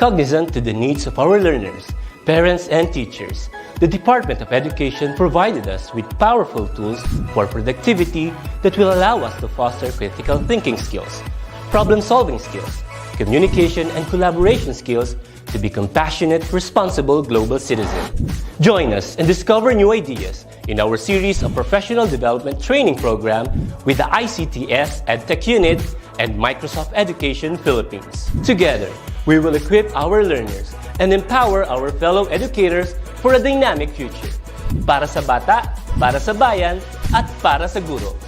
Cognizant to the needs of our learners, parents, and teachers, the Department of Education provided us with powerful tools for productivity that will allow us to foster critical thinking skills, problem-solving skills, communication and collaboration skills to be compassionate, responsible global citizens. Join us and discover new ideas in our series of professional development training program with the ICT's Edtech Unit and Microsoft Education Philippines. Together, we will equip our learners and empower our fellow educators for a dynamic future. Para sa bata, para sa bayan, at para sa guro.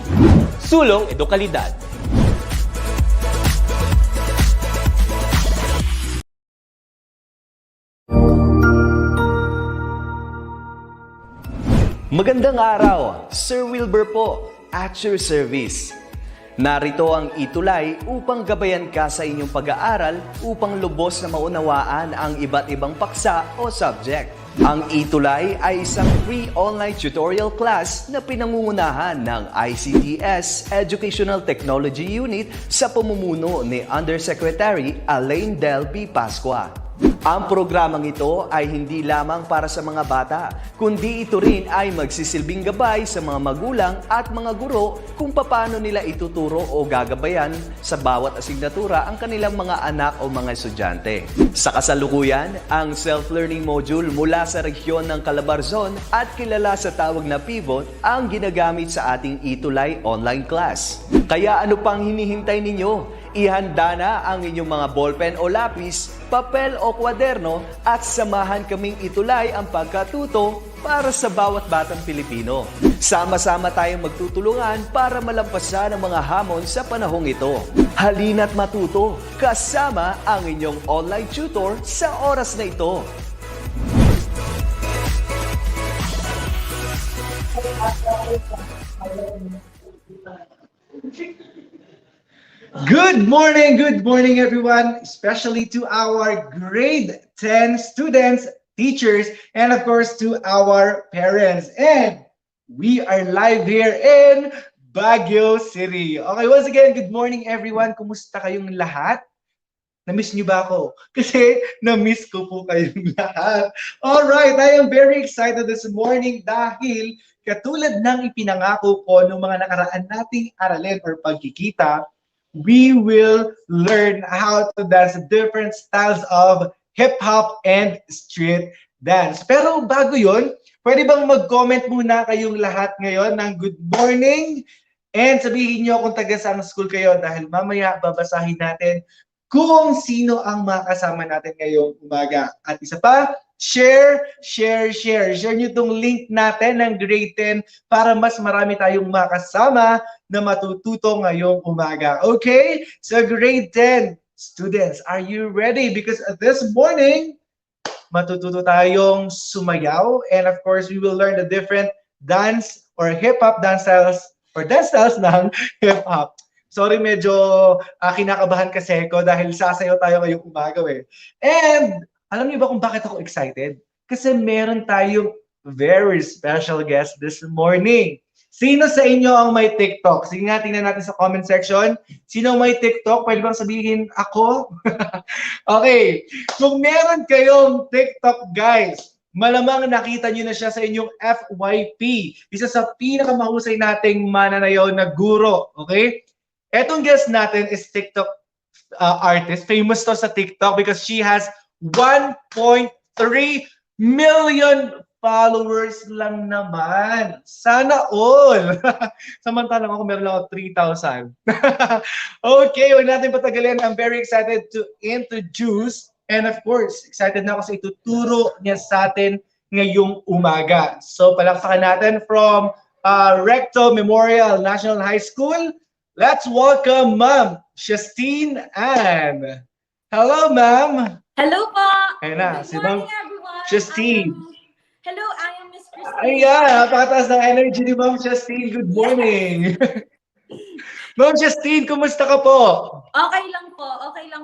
Sulong Edukalidad. Magandang araw, Sir Wilbur po, at your service. Narito ang ETUlay upang gabayan ka sa inyong pag-aaral upang lubos na maunawaan ang iba't ibang paksa o subject. Ang ETUlay ay isang free online tutorial class na pinangungunahan ng ICT's Educational Technology Unit sa pamumuno ni Undersecretary Elaine Del B. Pascua. Ang programang ito ay hindi lamang para sa mga bata, kundi ito rin ay magsisilbing gabay sa mga magulang at mga guro kung paano nila ituturo o gagabayan sa bawat asignatura ang kanilang mga anak o mga estudyante. Sa kasalukuyan, ang self-learning module mula sa rehiyon ng Calabarzon at kilala sa tawag na pivot ang ginagamit sa ating ETUlay online class. Kaya ano pang hinihintay ninyo? Ihanda na ang inyong mga ballpen o lapis, papel o kwaderno at samahan kaming itulay ang pagkatuto para sa bawat batang Pilipino. Sama-sama tayong magtutulungan para malampasan ang mga hamon sa panahong ito. Halina't matuto kasama ang inyong online tutor sa oras na ito. Good morning everyone, especially to our grade 10 students, teachers, and of course to our parents. And we are live here in Baguio City. Okay, once again, good morning everyone. Kumusta kayong lahat? Na-miss niyo ba ako? Kasi na-miss ko po kayong lahat. Alright, I am very excited this morning dahil katulad ng ipinangako ko ng mga nakaraan nating aralin or pagkikita, we will learn how to dance different styles of hip-hop and street dance. Pero bago yun, pwede bang mag-comment muna kayong lahat ngayon ng good morning and sabihin nyo kung taga saan school kayo dahil mamaya babasahin natin kung sino ang makasama natin ngayong umaga. At isa pa, share nyo itong link natin ng grade 10 para mas marami tayong makasama na matututo ngayong umaga. Okay? So grade 10 students, are you ready? Because this morning, matututo tayong sumayaw and of course, we will learn the different dance or hip-hop dance styles or dance styles ng hip-hop. Sorry, medyo kinakabahan kasi ko dahil sasayaw tayo ngayong umaga eh. And alam niyo ba kung bakit ako excited? Kasi meron tayong very special guest this morning. Sino sa inyo ang may TikTok? Sige nga, tingnan natin sa comment section. Sino may TikTok? Pwede bang sabihin ako? Okay. Kung meron kayong TikTok, guys, malamang nakita nyo na siya sa inyong FYP. Isa sa pinakamahusay nating mananayaw na guro. Okay? Etong guest natin is TikTok artist. Famous to sa TikTok because she has 1.3 million followers lang naman. Sana all. Samantalang ako meron lang ako 3,000. Okay, huwag natin patagalin. I'm very excited to introduce and of course, excited na ako sa ituturo niya sa atin ngayong umaga. So, palakpakan natin from Recto Memorial National High School. Let's welcome Ma'am Justine Ann. Hello, Ma'am. Hello po. Ayun na, si Ma'am Everyone. Justine. Hello, I am Miss Christine. Ayan, napakataas ng energy ni Ma'am Justine. Good morning. Ma'am Justine, kumusta ka po? Okay lang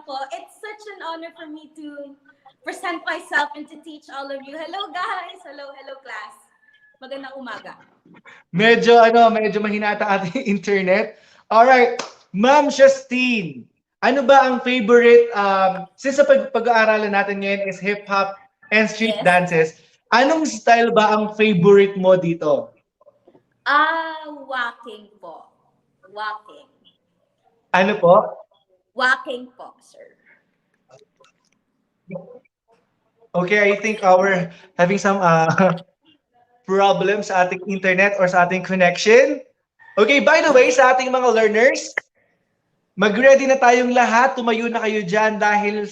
po. It's such an honor for me to present myself and to teach all of you. Hello guys. Hello class. Magandang umaga. Medyo mahinata ating internet. All right, Ma'am Justine. ano ba ang favorite, since sa pag-aaralan natin ngayon is hip-hop and street Yes. dances, anong style ba ang favorite mo dito? Walking po. Walking. Ano po? Walking po, sir. Okay, I think we're having some problems sa ating internet or sa ating connection. Okay, by the way, sa ating mga learners, mag-ready na tayong lahat. Tumayo na kayo dyan dahil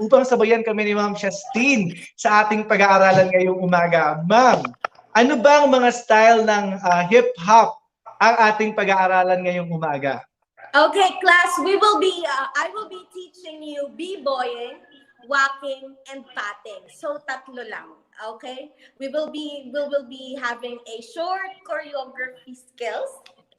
upang sabayan kami ni Ma'am Shastin sa ating pag-aaralan ngayong umaga. Ma'am, ano ba ang mga style ng hip-hop ang ating pag-aaralan ngayong umaga? Okay, class, I will be teaching you b-boying, walking, and patting. So, tatlo lang. Okay? We will be having a short choreography skills,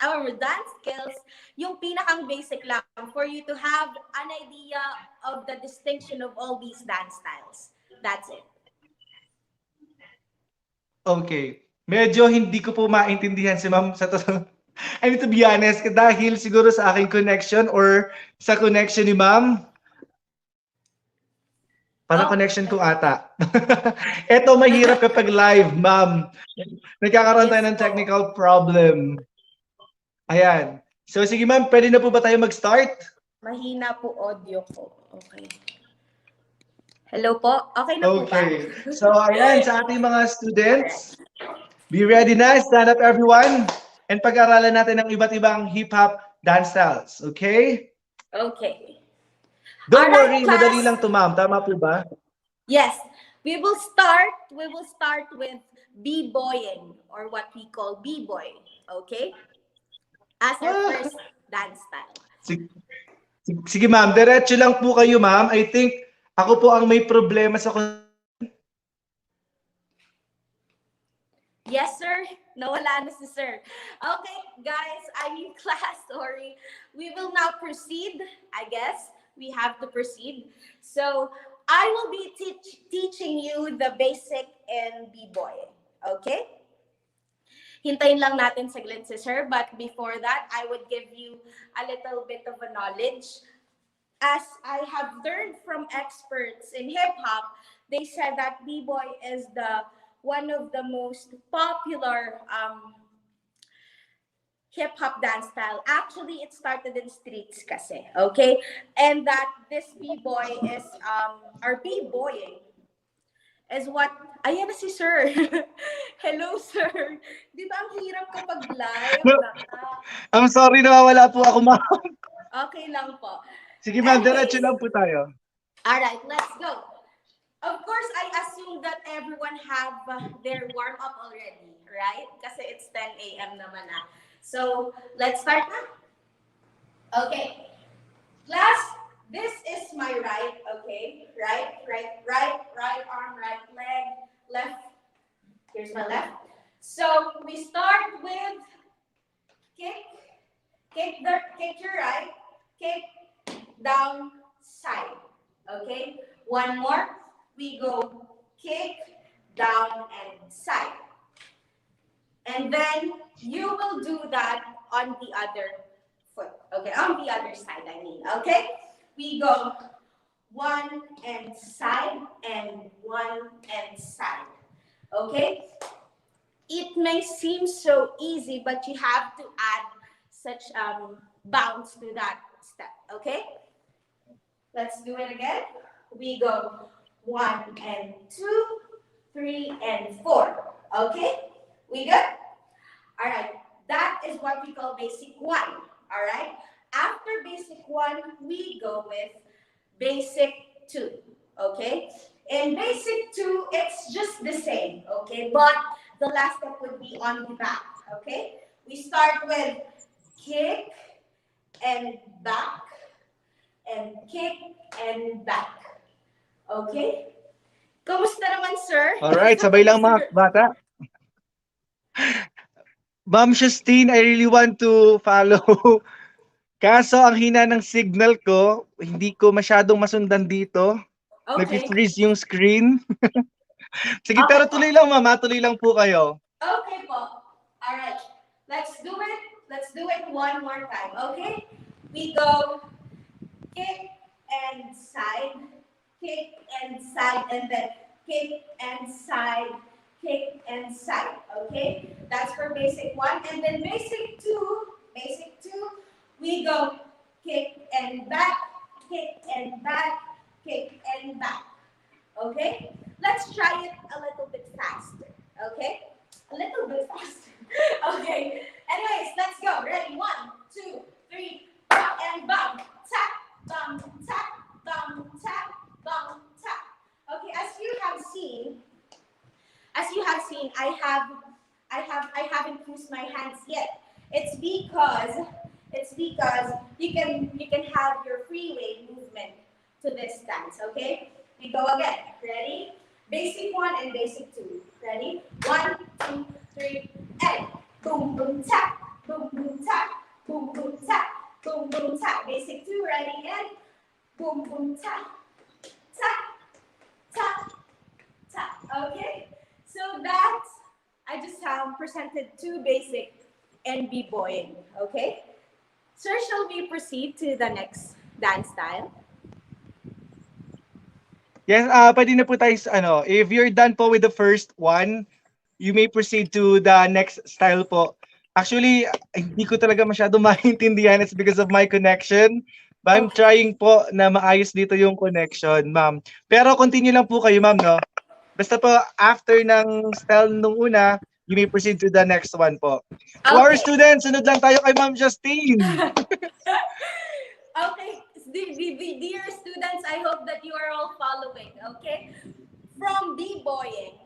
our dance skills, yung pinakang basic lang for you to have an idea of the distinction of all these dance styles. That's it. Okay. Medyo hindi ko po maintindihan si Ma'am sa totoo. I need to be honest, dahil siguro sa aking connection or sa connection ni Ma'am. Parang connection ko ata. Ito, mahirap kapag live, Ma'am. Nagkakaroon tayo ng technical problem. Ayan. So, sige Ma'am, pwede na po ba tayo mag-start? Mahina po audio ko. Okay. Hello po? Okay na po ba? Okay. So, ayan, sa ating mga students, be ready na. Stand up everyone. And pag-aralan natin ng iba't ibang hip-hop dance styles. Okay? Okay. Don't Alright, worry, class. madali lang to, Ma'am. Tama po ba? Yes. We will start with b-boying, or what we call b-boy. Okay? As our first dance style. Sige, Ma'am. Diretso lang po kayo, Ma'am. I think ako po ang may problema sa... Yes, sir. Nawala na si sir. Okay, guys, I'm in class. Sorry. We will now proceed. I guess we have to proceed. So, I will be teaching you the basic in b-boy. Okay? Hintayin lang natin saglit si sir. But before that, I would give you a little bit of a knowledge. As I have learned from experts in hip-hop, they said that b-boy is one of the most popular hip-hop dance style. Actually, it started in streets kasi, okay? And that this b-boy is, or b-boying, is what, ayan na si sir. Hello, sir. Di ba ang hirap kapag live? I'm sorry, nawawala po ako, Ma'am. Okay lang po. Sige, Ma'am, diretso lang po tayo. Alright, let's go. Of course, I assume that everyone have their warm-up already, right? Kasi it's 10 a.m. naman na. So, let's start na. Okay. Class, this is my right, okay? Right arm, right leg, left. Here's my left. So, we start with kick your right, kick, down, side. Okay? One more. We go kick, down, and side. And then you will do that on the other foot. Okay, on the other side, I mean. Okay? We go one and side and one and side. Okay? It may seem so easy, but you have to add such bounce to that step. Okay? Let's do it again. We go 1 and 2, 3 and 4. Okay? We good? All right. That is what we call basic 1. All right? After basic 1, we go with basic 2. Okay? In basic 2, it's just the same. Okay? But the last step would be on the back. Okay? We start with kick and back and kick and back. Okay? Kamusta naman, sir? Alright, sabay lang mga bata. Ma'am Shastin, I really want to follow. Kaso ang hina ng signal ko, hindi ko masyadong masundan dito. Okay. Nag-freeze yung screen. Sige, Okay. pero tuloy lang, Mama. Tuloy lang po kayo. Okay po. Alright. Let's do it one more time. Okay? We go kick and side, and then kick and side, okay? That's for basic 1. And then basic 2, we go kick and back, kick and back, kick and back, okay? Let's try it a little bit faster, okay? A little bit faster, okay? Anyways, let's go. Ready? 1, 2, 3, pop and bump, tap, bump, tap, bump, tap, bump, tap. Okay, as you have seen, I haven't used my hands yet. It's because you can have your freeway movement to this dance, okay? We go again. Ready? Basic 1 and basic 2. Ready? 1, 2, 3, and boom boom tap, boom boom tap, boom boom tap, boom boom tap. Basic 2. Ready? And boom boom tap, tap, tap, tap. Okay? So that's, I just presented 2 basic and b-boying. Okay? Sir, shall we proceed to the next dance style? Yes, pwede na po tayo sa ano. If you're done po with the first one, you may proceed to the next style po. Actually, hindi ko talaga masyado maintindihan. It's because of my connection. But I'm trying po na maayos dito yung connection, ma'am. Pero continue lang po kayo, ma'am, no? Basta po, after ng style nung una, you may proceed to the next one po. To our students, sunod lang tayo kay Ma'am Justine. Okay, dear students, I hope that you are all following, okay? From b-boying,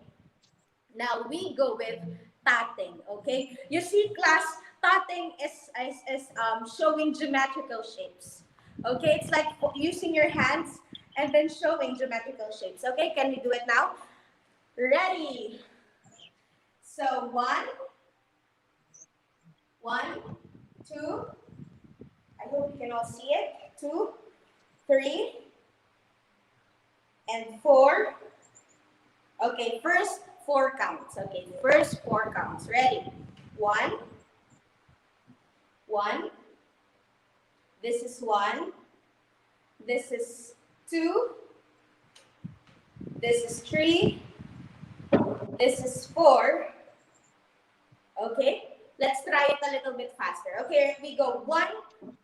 now we go with tatting, okay? You see, class, tatting is showing geometrical shapes, okay? It's like using your hands and then showing geometrical shapes, okay? Can we do it now? Ready? So 1, 2, I hope you can all see it. 2, 3, and 4. Okay, first 4 counts. Okay, first 4 counts. Ready? 1. This is 1. This is 2. This is 3. This is 4. Okay, let's try it a little bit faster. Okay, we go 1,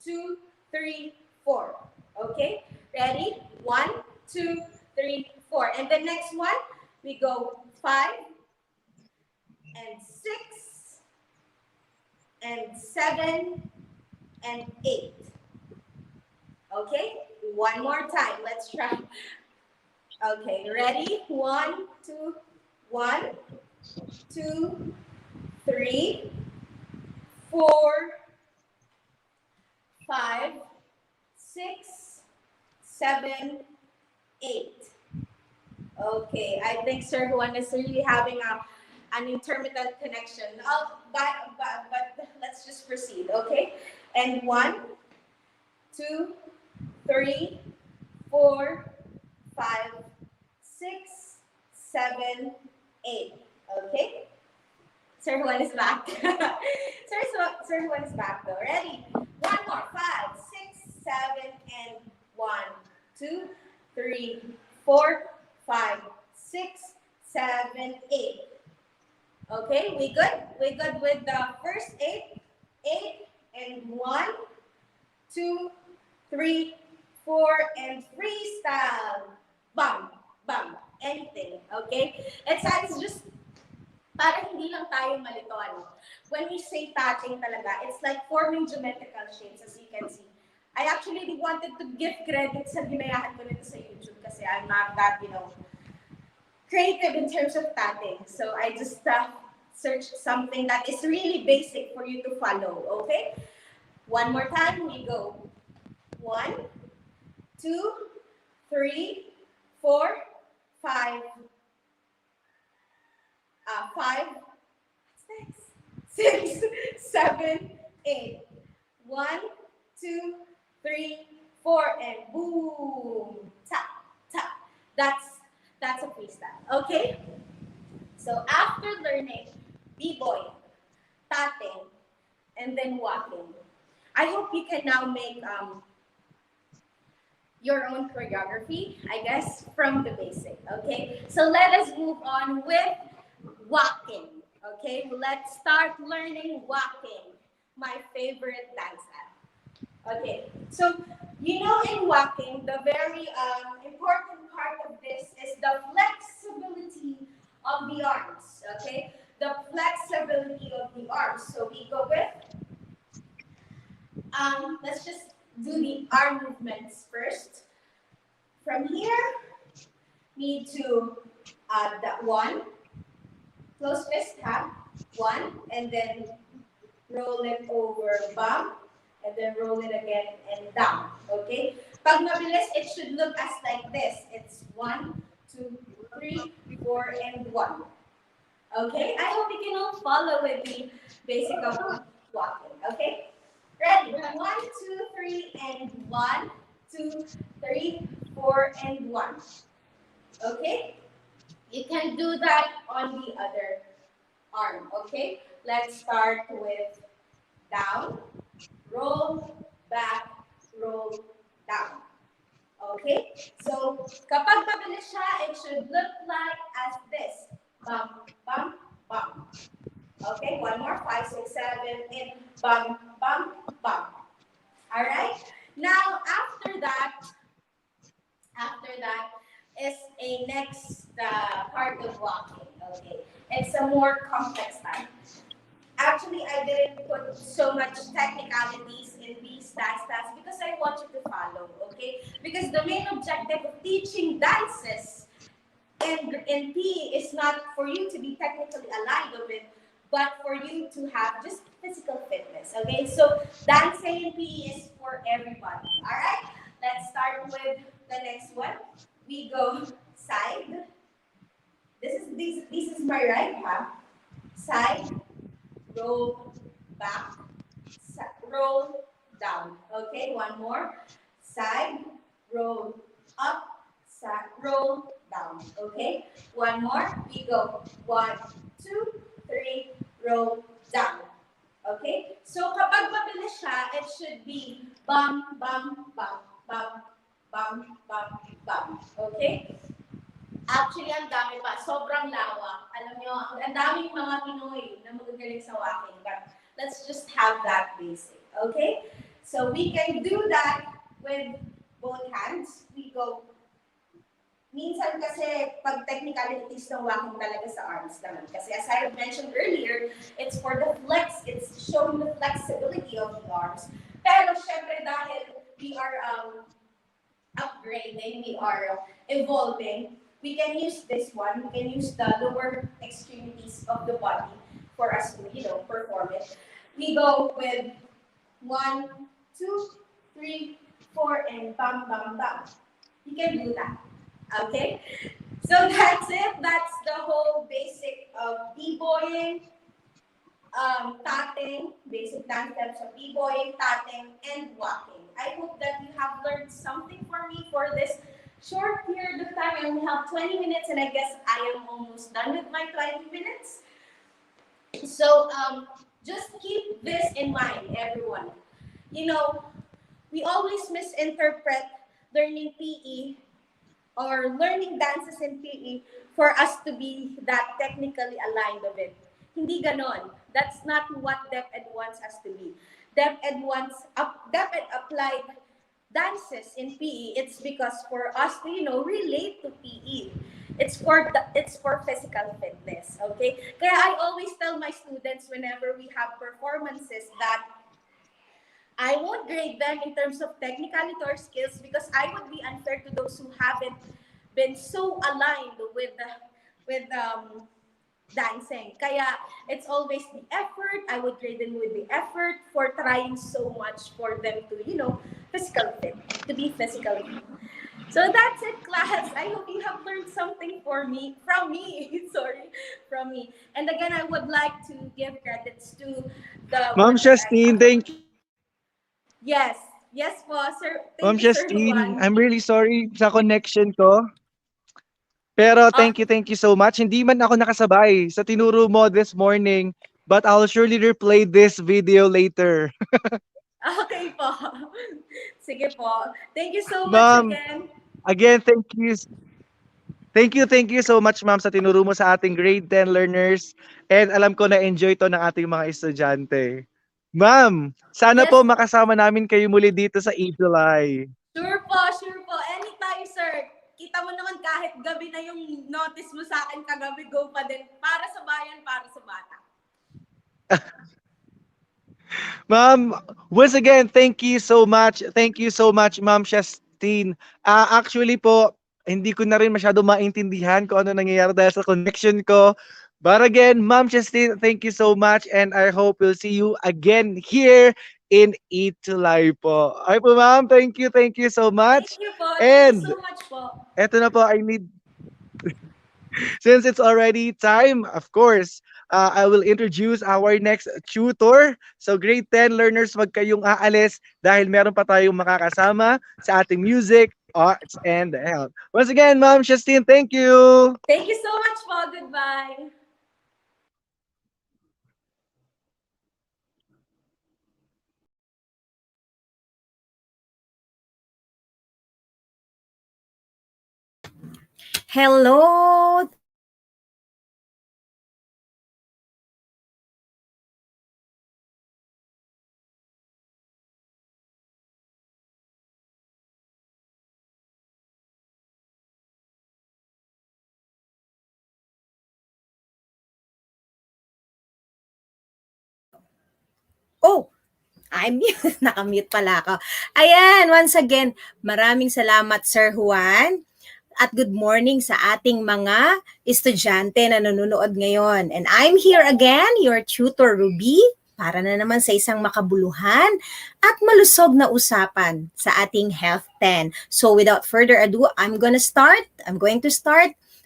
2, 3, 4. Okay, ready? 1, 2, 3, 4. And the next one, we go 5, and 6, and 7, and 8. Okay, one more time. Let's try. Okay, ready? 1, 2, 3, 4, 5, 6, 7, 8. Okay, I think Sir Juan is really having an intermittent connection. But let's just proceed, okay? And 1, 2, 3, 4, 5, 6, 7, 8. Okay? Sir Juan is back. Sir Juan is back though. Ready? One more. 5, 6, 7, and 1, 2, 3, 4, 5, 6, 7, 8. Okay, we good? We good with the first 8? 8 and 1, 2, 3, 4, and freestyle. Bam, bam, anything. Okay? It's just para hindi lang tayo malito, ano. When we say tatting talaga, it's like forming geometrical shapes, as you can see. I actually wanted to give credit sa ginayahan ko nito sa YouTube kasi I'm not that, creative in terms of tatting. So I just searched something that is really basic for you to follow, okay? One more time, we go. 1, 2, 3, 4, 5, 6, 7, 8. 1, 2, 3, 4, and boom, tap, tap. That's a freestyle, okay? So after learning b-boy, tatting, and then walking, I hope you can now make your own choreography, I guess, from the basic, okay? So let us move on with walking, okay? Let's start learning walking, my favorite dance app. Okay, so in walking, the very important part of this is the flexibility of the arms, okay? The flexibility of the arms. So we go with, let's just do the arm movements first. From here, need to add that one, close fist tap, one, and then roll it over, bump, and then roll it again and down, okay? Pag mabilis, it should look as like this. It's 1, 2, 3, 4, and 1. Okay? I hope you can all follow with the basic of walking, okay? Ready? 1, 2, 3, and 1, 2, 3, 4, and 1. Okay? You can do that on the other arm, okay? Let's start with down, roll, back, roll, down. Okay? So, kapag mabilis siya, it should look like as this. Bump, bump, bump. Okay, one more, 5, 6, 7, and bump, bump, bump. Alright? Now, after that is a next part of walking. Okay? It's a more complex type. Actually, I didn't put so much technicalities in these tasks because I want you to follow, okay? Because the main objective of teaching dances in PE is not for you to be technically aligned with it, but for you to have just physical fitness, okay? So dancing in PE is for everybody, all right? Let's start with the next one. We go side. This is my right half. Side, roll back, roll down. Okay, one more. Side, roll up, side, roll down. Okay, one more. We go 1, 2, 3, roll down. Okay, so kapag mabilis siya, it should be bum, bum, bum, bum, bum, bum, bum. Okay? Actually, ang dami pa. Sobrang lawak. Alam nyo, ang daming mga Pinoy na magagaling sa walking. But let's just have that basic. Okay? So we can do that with both hands. We go. Minsan kasi, pag technicalities ng walking talaga sa arms naman. Kasi as I mentioned earlier, it's for the flex. It's showing the flexibility of the arms. Pero syempre dahil we are upgrading, we are evolving, we can use this one. We can use the lower extremities of the body for us to, perform it. We go with 1, 2, 3, 4, and bam, bam, bam. You can do that. Okay? So that's it. That's the whole basic of b-boying, tatting, basic dance steps of b-boying, tatting, and walking. I hope that you have learned something for me for this short period of time. I only have 20 minutes, and I guess I am almost done with my 20 minutes. So just keep this in mind, everyone. We always misinterpret learning PE or learning dances in PE for us to be that technically aligned of it. Hindi ganon. That's not what DepEd wants us to be. DepEd applied dances in PE. It's because for us to, relate to PE. It's for physical fitness, okay? Kaya I always tell my students whenever we have performances that I won't grade them in terms of technicality or skills because I would be unfair to those who haven't been so aligned with dancing. Kaya it's always the effort. I would grade them with the effort for trying so much for them to, to be physical fit. So that's it, class. I hope you have learned something from me. And again, I would like to give credits to the Ma'am Justine, thank you. Yes po, sir. Ma'am Thank you, Sir Justine, Juan. I'm really sorry sa connection ko. Pero thank you so much. Hindi man ako nakasabay sa tinuro mo this morning, but I'll surely replay this video later. Okay po. Sige po. Thank you so much Ma'am, again. again, thank you so much, ma'am, sa tinuro mo sa ating grade 10 learners. And alam ko na enjoy to ng ating mga estudyante. Ma'am, sana Yes po po. makasama namin kayo muli dito sa ETUlay. Sure po, sure po. Anytime, sir. Kita mo naman kahit gabi na yung notice mo sa akin kagabi, go pa din. Para sa bayan, para sa bata. Ma'am, once again, thank you so much. Thank you so much, Ma'am Shastin. Actually po, hindi ko na rin masyado maintindihan kung ano nangyayari dahil sa connection ko. But again, Ma'am Shastin, thank you so much and I hope we'll see you again here in ETUlay po. Ay po, Ma'am, thank you so Thank much. you po. Thank you And so much po. eto na po, since it's already time, of course, I will introduce our next tutor. So grade 10 learners, wag kayong aalis dahil meron pa tayong makakasama sa ating music, arts, and health. Once again, Ma'am Shastin, thank you! Thank you so much po. Goodbye. Hello. Oh, I'm mute. Nakamute pala ako. Ayan, once again, maraming salamat Sir Juan at good morning sa ating mga estudyante na nanonood ngayon. And I'm here again, your tutor Ruby, para na naman sa isang makabuluhan at malusog na usapan sa ating Health 10. So without further ado, I'm going to start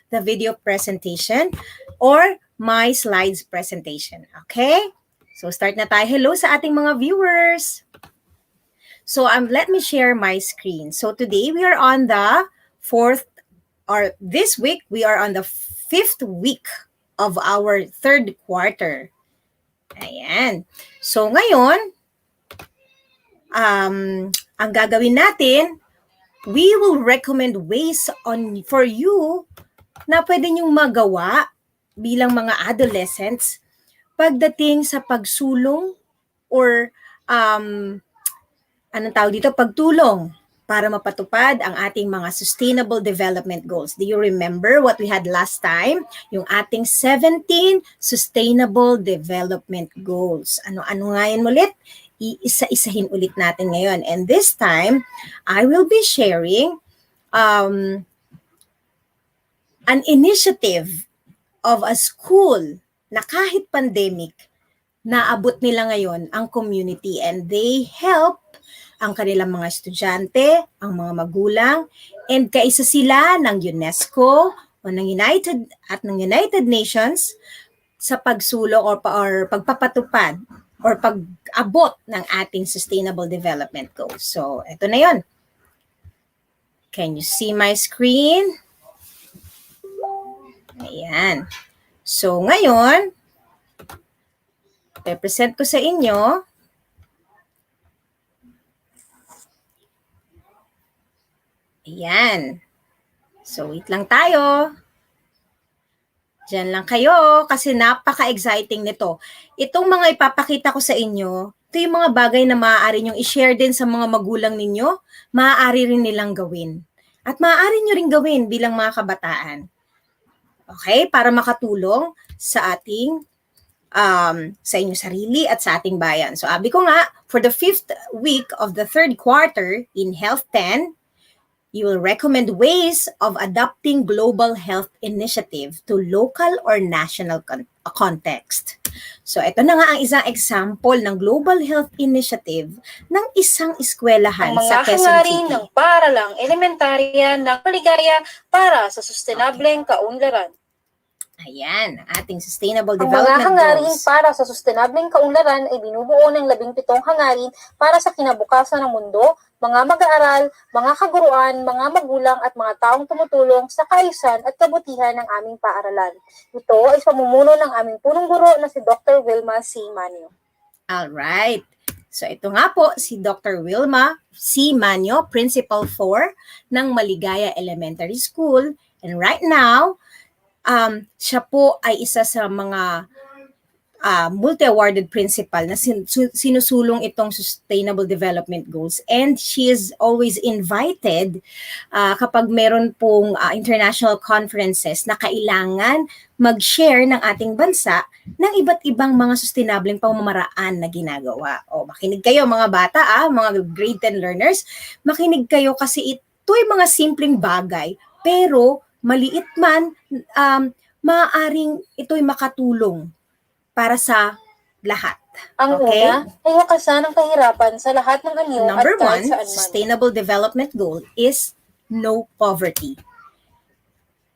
the video presentation or my slides presentation. Okay? So start na tayo. Hello sa ating mga viewers. So let me share my screen. So today we are on the this week we are on the 5th week of our 3rd quarter. Ayan. So ngayon, ang gagawin natin, we will recommend ways for you na pwede nyong magawa bilang mga adolescents pagdating sa pagsulong or anong tawag dito, pagtulong para mapatupad ang ating mga sustainable development goals. Do you remember what we had last time? Yung ating 17 sustainable development goals. Ano nga yun ulit? Iisa-isahin ulit natin ngayon. And this time, I will be sharing an initiative of a school na kahit pandemic, naabot nila ngayon ang community and they help ang kanilang mga estudyante, ang mga magulang, and kaisa sila ng UNESCO o ng United Nations sa pagsulong or pagpapatupad or pag-abot ng ating Sustainable Development Goals. So, ito na yon. Can you see my screen? Ayan. So, ngayon, represent ko sa inyo ayan. So, wait lang tayo. Diyan lang kayo kasi napaka-exciting nito. Itong mga ipapakita ko sa inyo, ito yung mga bagay na maaari nyong i-share din sa mga magulang ninyo, maaari rin nilang gawin. At maaari nyo rin gawin bilang mga kabataan. Okay? Para makatulong sa ating sa inyong sarili at sa ating bayan. So, abi ko nga, for the 5th week of the 3rd quarter in Health 10, you will recommend ways of adapting global health initiative to local or national context. So, ito na nga ang isang example ng global health initiative ng isang eskwelahan sa Quezon City. Ang mga hangarin ng paaralang elementarya ng paligaya para sa sustainableng kaunlaran. Ayan, ating Sustainable Ang mga Development hangarin Goals. para sa sustainableng kaunlaran ay binubuo ng 17 hangarin para sa kinabukasan ng mundo, mga mag-aaral, mga kaguruan, mga magulang at mga taong tumutulong sa kaayusan at kabutihan ng aming paaralan. Ito ay pamumuno ng aming punong guro na si Dr. Wilma C. Manio. Alright. So ito nga po si Dr. Wilma C. Manyo, Principal 4 ng Maligaya Elementary School. And right now, siya po ay isa sa mga multi-awarded principal na sinusulong itong Sustainable Development Goals, and she is always invited kapag meron pong international conferences na kailangan mag-share ng ating bansa ng iba't ibang mga sustainableng pamamaraan na ginagawa. O makinig kayo mga bata, mga grade 10 learners, makinig kayo kasi ito'y mga simpleng bagay pero maliit man, maaaring ito'y makatulong para sa lahat. Ang Okay? una ay wakasan ang kahirapan sa lahat ng anyo Number at kahit 1, saan man. Sustainable Development Goal is no poverty.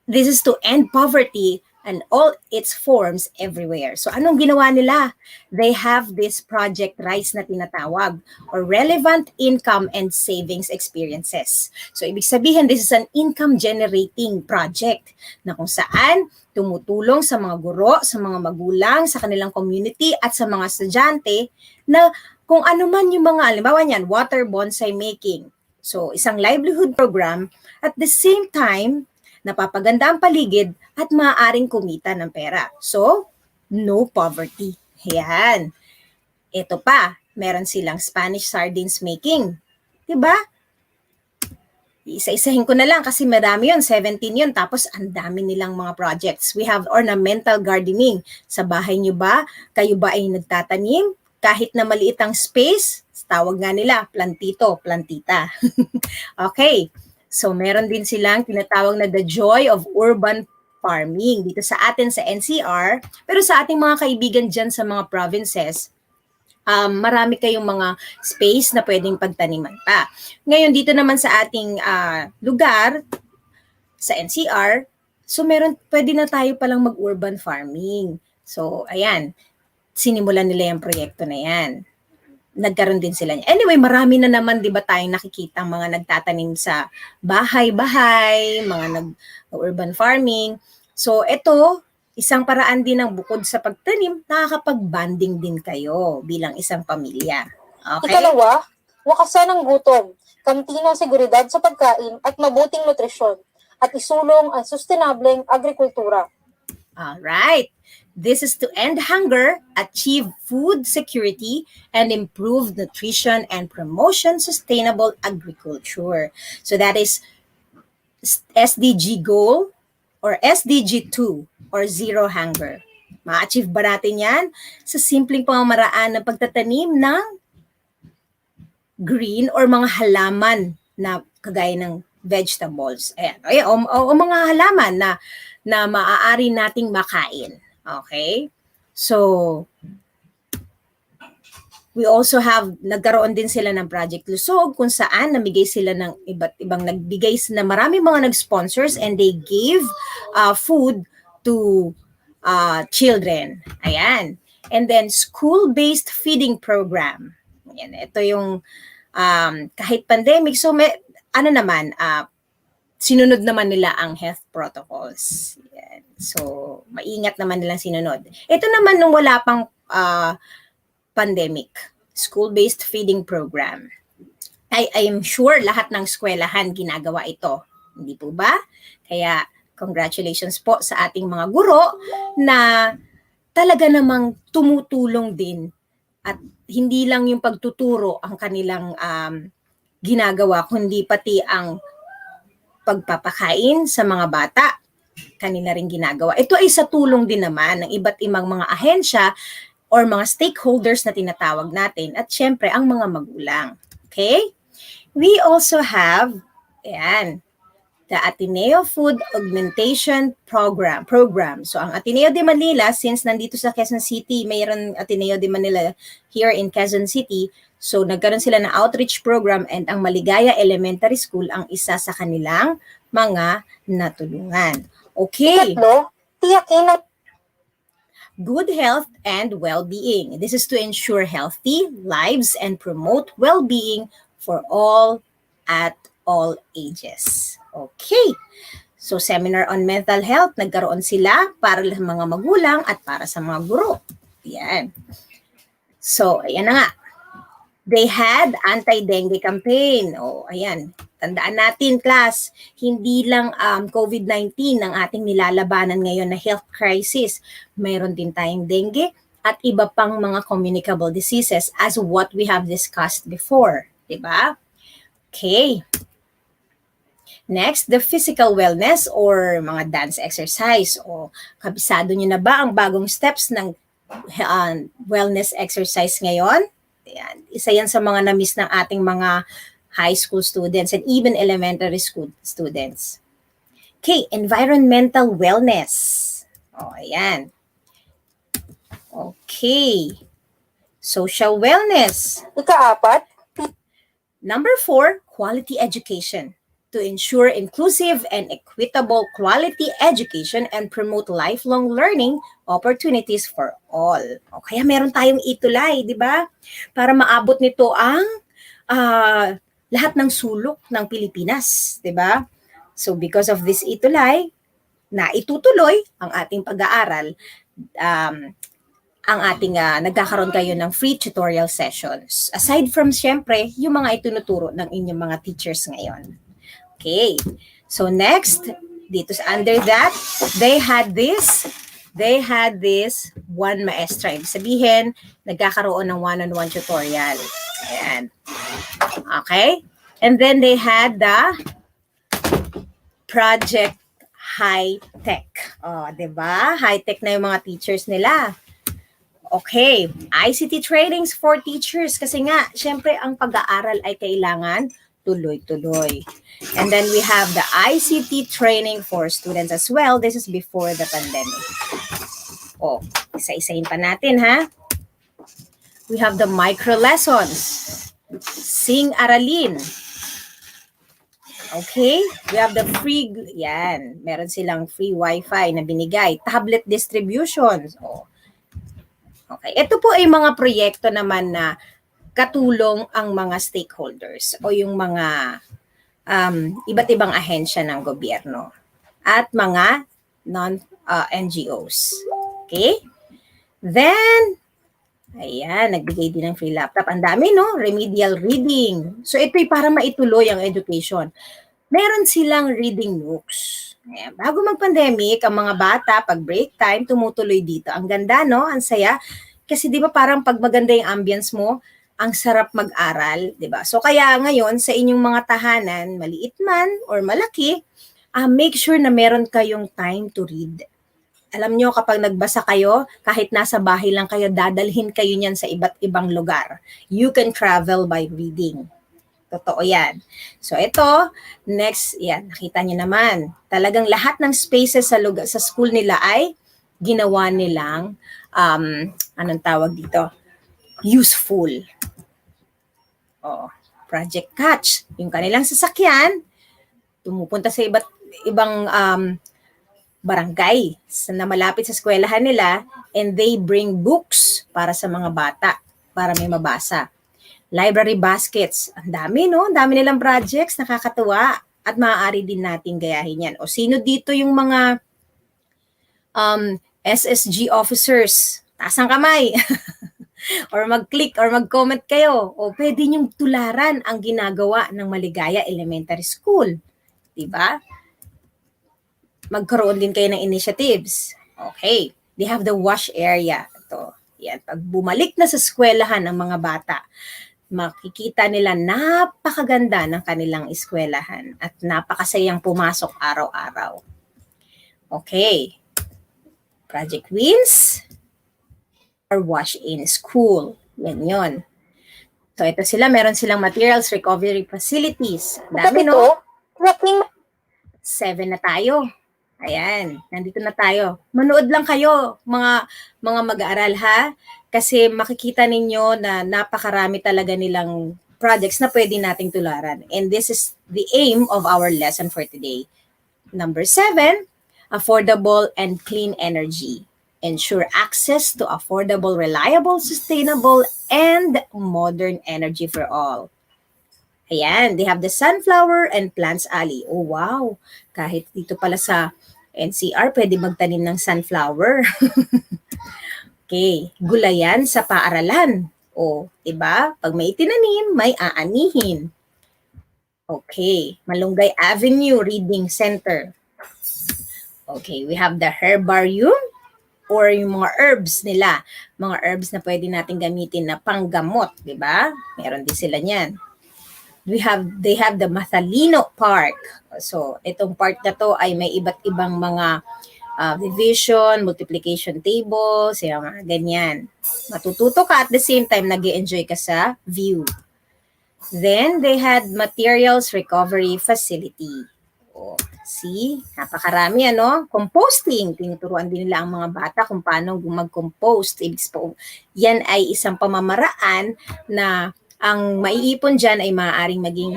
This is to end poverty and all its forms everywhere. So anong ginawa nila? They have this project RISE na tinatawag, or Relevant Income and Savings Experiences. So ibig sabihin, this is an income generating project na kung saan tumutulong sa mga guro, sa mga magulang, sa kanilang community at sa mga estudyante na kung ano man yung mga, halimbawa niyan, water bonsai making. So isang livelihood program, at the same time, napapaganda ang paligid at maaaring kumita ng pera. So, no poverty. Yan. Ito pa, meron silang Spanish sardines making. Diba? Isa-isahin ko na lang kasi marami yun, 17 yun, tapos ang dami nilang mga projects. We have ornamental gardening. Sa bahay nyo ba? Kayo ba ay nagtatanim? Kahit na maliit ang space, tawag nga nila, plantito, plantita. Okay. So, meron din silang tinatawag na the joy of urban farming dito sa atin sa NCR. Pero sa ating mga kaibigan dyan sa mga provinces, marami kayong mga space na pwedeng pagtaniman pa. Ngayon, dito naman sa ating lugar, sa NCR, so pwede na tayo palang mag-urban farming. So, ayan, sinimulan nila yung proyekto na yan. Nagkaroon din sila niya. Anyway, marami na naman, di ba, tayong nakikita mga nagtatanim sa bahay-bahay, mga nag-urban farming. So, ito, isang paraan din ng bukod sa pagtanim, nakakapag-bonding din kayo bilang isang pamilya. Okay? Ikalawa, wakasan ang gutom, kantina seguridad sa pagkain at mabuting nutrisyon, at isulong ang sustainableng agrikultura. Alright. This is to end hunger, achieve food security, and improve nutrition and promotion sustainable agriculture. So that is SDG goal or SDG 2 or zero hunger. Ma-achieve ba natin yan sa simpleng pamamaraan ng pagtatanim ng green or mga halaman na kagaya ng vegetables. Ayan, o mga halaman na maaari nating makain. Okay? So, we also have, nagkaroon din sila ng Project Lusog kung saan namigay sila ng iba't ibang na marami mga nag-sponsors and they gave food to children. Ayan. And then, school-based feeding program. Ayan, ito yung kahit pandemic, so sinunod naman nila ang health protocols. Yan. So, maingat naman nilang sinunod. Ito naman nung wala pang pandemic, school-based feeding program. I am sure lahat ng eskwelahan ginagawa ito. Hindi po ba? Kaya, congratulations po sa ating mga guro na talaga namang tumutulong din at hindi lang yung pagtuturo ang kanilang ginagawa, kundi pati ang pagpapakain sa mga bata, kanila rin ginagawa. Ito ay sa tulong din naman ng iba't ibang mga ahensya or mga stakeholders na tinatawag natin at syempre ang mga magulang. Okay? We also have, the Ateneo Food Augmentation Program. So ang Ateneo de Manila, since nandito sa Quezon City, mayroon Ateneo de Manila here in Quezon City, so nagkaroon sila ng outreach program and ang Maligaya Elementary School ang isa sa kanilang mga natulungan. Okay. Ikatlo, tiyakin ang Good health and well-being. This is to ensure healthy lives and promote well-being for all at all ages. Okay. So seminar on mental health, nagkaroon sila para sa mga magulang at para sa mga guro. Yan. So, ayan na nga. They had anti-dengue campaign. O, ayan. Tandaan natin, class, hindi lang COVID-19 ang ating nilalabanan ngayon na health crisis. Mayroon din tayong dengue at iba pang mga communicable diseases as what we have discussed before. Diba? Okay. Next, the physical wellness or mga dance exercise. O, kabisado nyo na ba ang bagong steps ng wellness exercise ngayon? Ayan. Isa yan sa mga na-miss ng ating mga high school students and even elementary school students. Okay, environmental wellness. O, ayan. Okay. Social wellness. Ika-4, Number 4, quality education. To ensure inclusive and equitable quality education and promote lifelong learning opportunities for all. O, kaya meron tayong ETUlay, di ba? Para maabot nito ang lahat ng sulok ng Pilipinas, di ba? So because of this ETUlay, na itutuloy ang ating pag-aaral, ang ating nagkakaroon kayo ng free tutorial sessions. Aside from, syempre, yung mga itinuturo ng inyong mga teachers ngayon. Okay. So next, dito under that, they had this one maestra. Ibig sabihin, nagkakaroon ng one-on-one tutorial. Ayan. Okay. And then they had the project high-tech. O, diba? High-tech na yung mga teachers nila. Okay. ICT trainings for teachers. Kasi nga, syempre, ang pag-aaral ay kailangan tuloy-tuloy. And then we have the ICT training for students as well. This is before the pandemic. Oh, isa-isahin pa natin, ha? We have the micro lessons. Sing Aralin. Okay? We have the free, yan, meron silang free Wi-Fi na binigay. Tablet distributions. Oh. Okay. Ito po ay mga proyekto naman na katulong ang mga stakeholders o yung mga iba't ibang ahensya ng gobyerno at mga non-NGOs. Okay? Then, ayan, nagbigay din ng free laptop. Ang dami, no? Remedial reading. So, ito'y para maituloy ang education. Meron silang reading nooks. Ayan. Bago mag-pandemic, ang mga bata, pag break time, tumutuloy dito. Ang ganda, no? Ang saya. Kasi di ba parang pag maganda yung ambience mo, ang sarap mag-aral, di ba? So kaya ngayon sa inyong mga tahanan, maliit man or malaki, make sure na meron kayong time to read. Alam nyo, kapag nagbasa kayo, kahit nasa bahay lang kayo, dadalhin kayo niyan sa iba't ibang lugar. You can travel by reading. Totoo yan. So ito, next, yan, nakita nyo naman. Talagang lahat ng spaces sa school nila ay ginawa nilang, anong tawag dito? Useful. Oh, Project Catch. Yung kanilang sasakyan, tumupunta sa iba't ibang barangay na malapit sa eskwelahan nila and they bring books para sa mga bata, para may mabasa. Library baskets. Ang dami, no? Ang dami nilang projects, nakakatuwa. At maaari din natin gayahin yan. O sino dito yung mga SSG officers? Taas ang kamay. Or mag-click or mag-comment kayo. O pwede niyong tularan ang ginagawa ng Maligaya Elementary School. Diba? Magkaroon din kayo ng initiatives. Okay. They have the wash area. Ito. Yan. Pag bumalik na sa eskwelahan ng mga bata, makikita nila napakaganda ng kanilang eskwelahan at napakasayang pumasok araw-araw. Okay. Project Wins or Wash in School. Yan yun. So ito sila, meron silang materials recovery facilities. Dami, no? 7 na tayo. Ayan, nandito na tayo. Manood lang kayo, mga mag-aaral, ha? Kasi makikita ninyo na napakarami talaga nilang projects na pwede nating tularan. And this is the aim of our lesson for today. Number 7, affordable and clean energy. Ensure access to affordable, reliable, sustainable, and modern energy for all. Ayan, they have the Sunflower and Plants Alley. Oh, wow. Kahit dito pala sa NCR, pwede magtanim ng sunflower. Okay, gulayan sa paaralan. O, diba? Pag may tinanim, may aanihin. Okay, Malunggay Avenue Reading Center. Okay, we have the herbarium or yung mga herbs nila. Mga herbs na pwede natin gamitin na panggamot, di ba? Meron din sila niyan. They have the Mathalino Park. So, itong park na to ay may iba't ibang mga division, multiplication tables, yung mga ganyan. Matututo ka at the same time nag-enjoy ka sa view. Then, they had materials recovery facility. Oh, see? Napakarami, ano? Composting. Tinuturuan din nila ang mga bata kung paano mag-compost. Yan ay isang pamamaraan na ang maiipon dyan ay maaaring maging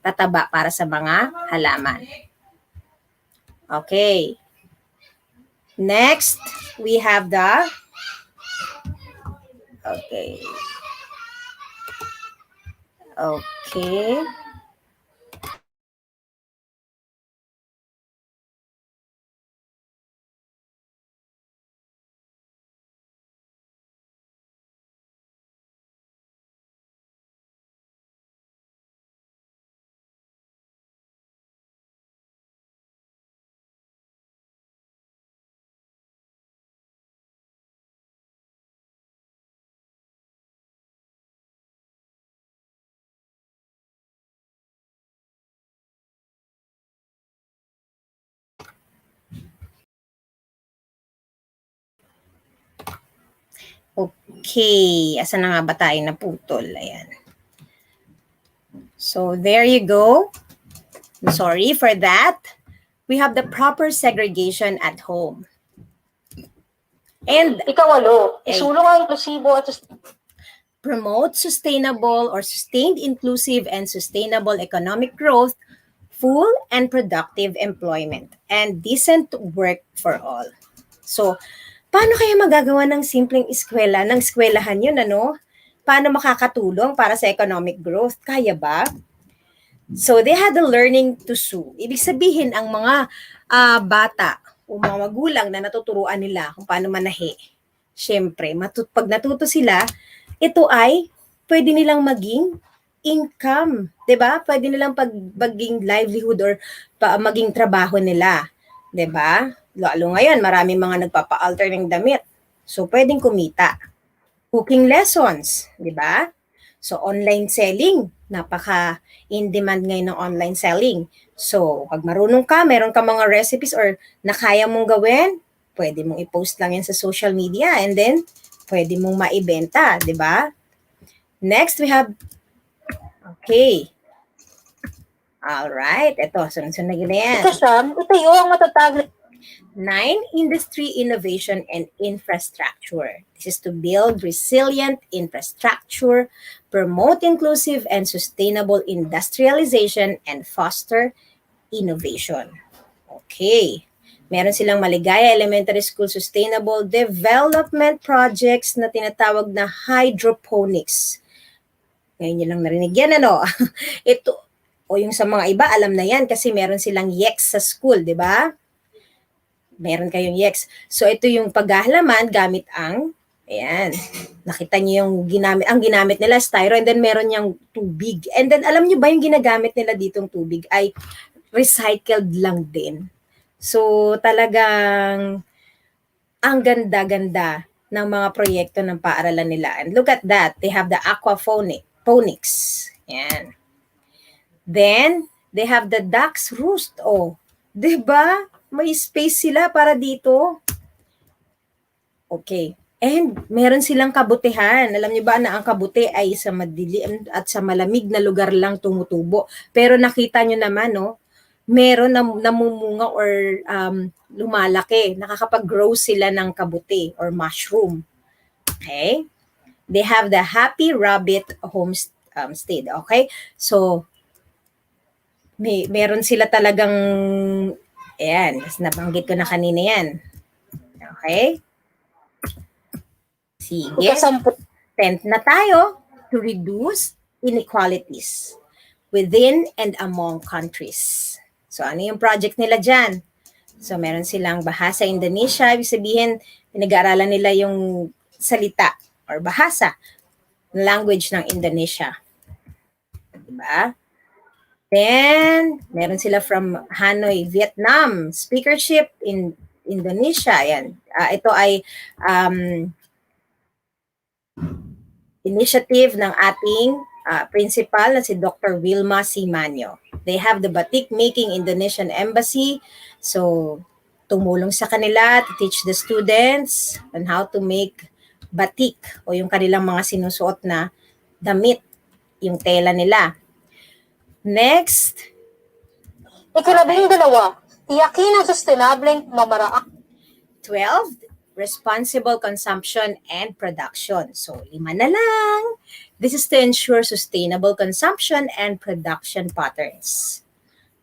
tataba para sa mga halaman. Okay. Next, we have the... Okay. Okay. Okay, asa na nga ba tayo naputol? Ayan. So, there you go. I'm sorry for that. We have the proper segregation at home. And Ika-8, isulong ang inklusibo at promote sustainable or sustained inclusive and sustainable economic growth, full and productive employment, and decent work for all. So, paano kaya magagawa ng simpleng eskwelahan yun, ano? Paano makakatulong para sa economic growth? Kaya ba? So, they had the learning to sew. Ibig sabihin, ang mga bata o mga magulang na natuturuan nila kung paano manahi. Siyempre, pag natuto sila, ito ay pwede nilang maging income. 'Di ba? Pwede nilang maging livelihood or maging trabaho nila. 'Di ba? Lalo ngayon, maraming mga nagpapa-alter ng damit. So, pwedeng kumita. Cooking lessons, 'di ba? So, online selling. Napaka-in-demand ngayon ng online selling. So, pag marunong ka, meron ka mga recipes or na kaya mong gawin, pwede mong i-post lang yan sa social media and then, pwede mong maibenta, di ba? Next, we have, okay. Alright, ito, sunod-sunod na yan. Ika-9, itayo ang matatag 9, industry innovation and infrastructure. This is to build resilient infrastructure, promote inclusive and sustainable industrialization, and foster innovation. Okay. Meron silang Maligaya Elementary School Sustainable Development Projects na tinatawag na hydroponics. Ngayon nyo lang narinig yan, ano? Ito, o yung sa mga iba, alam na yan kasi meron silang YEX sa school, di ba? Meron kayong YEX. So, ito yung paghahalaman gamit ang, ayan, nakita niyo yung ginamit nila, styro, and then meron yung tubig. And then, alam niyo ba yung ginagamit nila ditong tubig ay recycled lang din. So, talagang ang ganda-ganda ng mga proyekto ng paaralan nila. And look at that. They have the aquaponics. Ayan. Then, they have the duck's roost. Oh, diba? May space sila para dito. Okay. And meron silang kabutihan. Alam niyo ba na ang kabuti ay sa madilim at sa malamig na lugar lang tumutubo. Pero nakita niyo naman, no? Meron na namumunga or lumalaki. Nakakapag-grow sila ng kabuti or mushroom. Okay? They have the Happy Rabbit Homestead. Okay? So, meron sila talagang, ayan, nabanggit ko na kanina yan. Okay? Sige. ika-10, 10 na tayo to reduce inequalities within and among countries. So, ano yung project nila dyan? So, meron silang Bahasa Indonesia. Ibig sabihin, pinag-aaralan nila yung salita or bahasa language ng Indonesia. Diba? Then, meron sila from Hanoi, Vietnam, speakership in Indonesia. Ayan. Ito ay initiative ng ating principal na si Dr. Wilma C. Manyo. They have the Batik Making Indonesian Embassy. So, tumulong sa kanila to teach the students on how to make batik o yung kanilang mga sinusuot na damit, yung tela nila. Next. 12, tiyakin ang sustainableng mamaraan. 12, responsible consumption and production. So, 5 na lang. This is to ensure sustainable consumption and production patterns.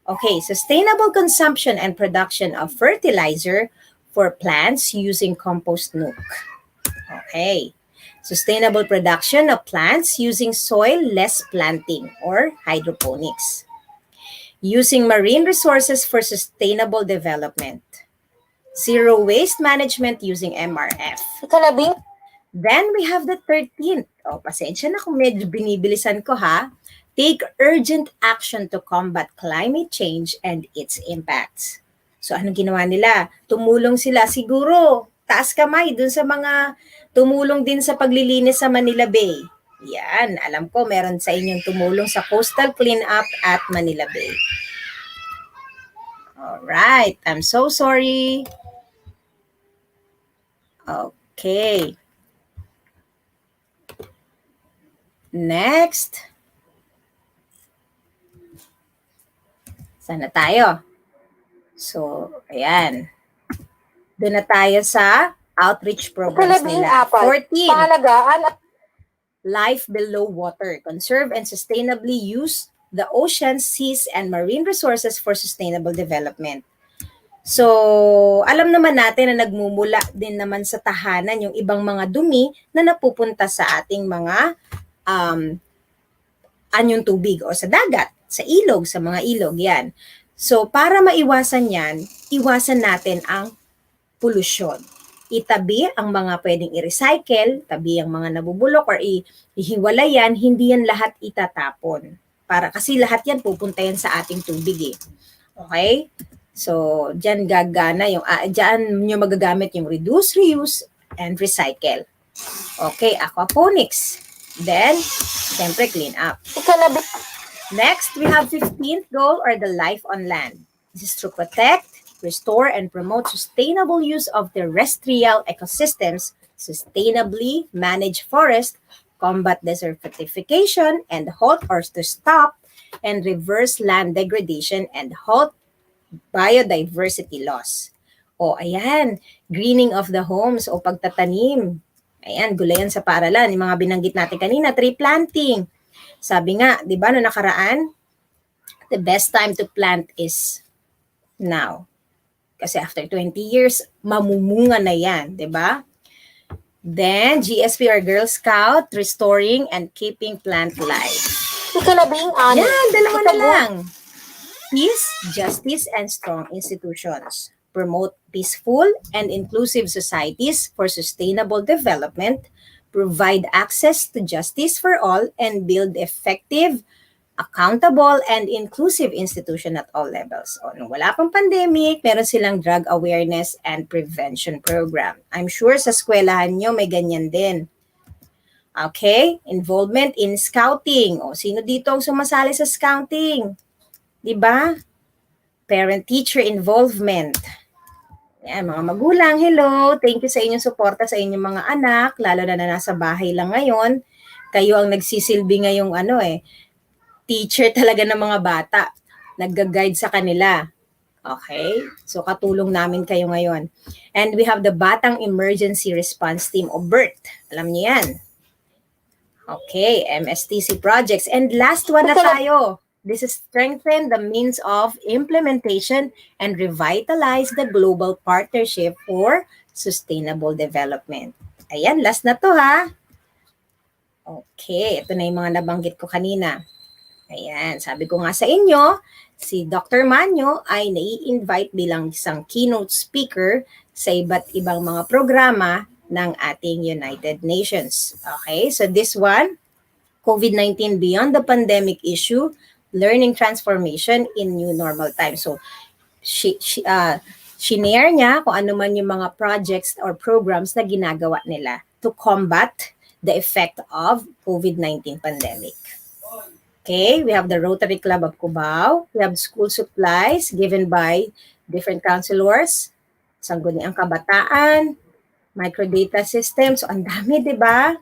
Okay, sustainable consumption and production of fertilizer for plants using compost nuke. Okay. Sustainable production of plants using soil-less planting or hydroponics. Using marine resources for sustainable development. Zero waste management using MRF. 13, Then we have the 13th. Pasensya na kung medyo binibilisan ko ha. Take urgent action to combat climate change and its impacts. So anong ginawa nila? Tumulong sila. Siguro, taas kamay dun sa mga tumulong din sa paglilinis sa Manila Bay. Yan, alam ko meron sa inyong tumulong sa coastal cleanup at Manila Bay. Alright, I'm so sorry. Okay. Next. Saan na tayo? So, ayan. Doon na tayo sa outreach programs nila. 14. pangalagaan at Life below water. Conserve and sustainably use the oceans, seas, and marine resources for sustainable development. So, alam naman natin na nagmumula din naman sa tahanan yung ibang mga dumi na napupunta sa ating mga anyong tubig o sa dagat, sa ilog, sa mga ilog, yan. So, para maiwasan yan, iwasan natin ang polusyon. Itabi ang mga pwedeng i-recycle, tabi ang mga nabubulok or ihiwalay yan, hindi yan lahat itatapon. Kasi lahat yan pupunta yan sa ating tubig eh. Okay? So, dyan gagana yung, dyan nyo magagamit yung reduce, reuse, and recycle. Okay, aquaponics. Then, siyempre clean up. 12, Next, we have 15th goal or the life on land. This is to protect, restore, and promote sustainable use of terrestrial ecosystems, sustainably manage forest, combat desertification, and halt or to stop and reverse land degradation and halt biodiversity loss. O ayan, greening of the homes o pagtatanim. Ayan, gulayan sa paaralan. Yung mga binanggit natin kanina, tree planting. Sabi nga, di ba, no nakaraan, the best time to plant is now. Kasi after 20 years, mamumunga na yan, di ba? Then, GSP or Girl Scout, restoring and keeping plant life. 16, Yan, dalawa na lang. Peace, justice, and strong institutions. Promote peaceful and inclusive societies for sustainable development, provide access to justice for all, and build effective, accountable, and inclusive institution at all levels. O, nung wala pang pandemic, meron silang drug awareness and prevention program. I'm sure sa eskwelahan nyo may ganyan din. Okay? Involvement in scouting. O, sino dito ang sumasali sa scouting? Diba? Parent-teacher involvement. Yan, mga magulang, hello. Thank you sa inyong suporta sa inyong mga anak, lalo na nasa bahay lang ngayon. Kayo ang nagsisilbi ngayong teacher talaga ng mga bata. Nagga-guide sa kanila. Okay? So, katulong namin kayo ngayon. And we have the Batang Emergency Response Team o BERT. Alam niyo yan. Okay, MSTC projects. And last one na tayo. This is strengthen the means of implementation and revitalize the global partnership for sustainable development. Ayan, last na to ha. Okay, ito na yung mga nabanggit ko kanina. Ayan, sabi ko nga sa inyo, si Dr. Manyo ay nai-invite bilang isang keynote speaker sa iba't ibang mga programa ng ating United Nations. Okay, so this one, COVID-19 Beyond the Pandemic Issue, Learning Transformation in New Normal Times. So, shinare niya kung ano man yung mga projects or programs na ginagawa nila to combat the effect of COVID-19 pandemic. Okay, we have the Rotary Club of Cubao. We have school supplies given by different counselors, Sangguniang Kabataan, Microdata Systems. So, ang dami, di ba?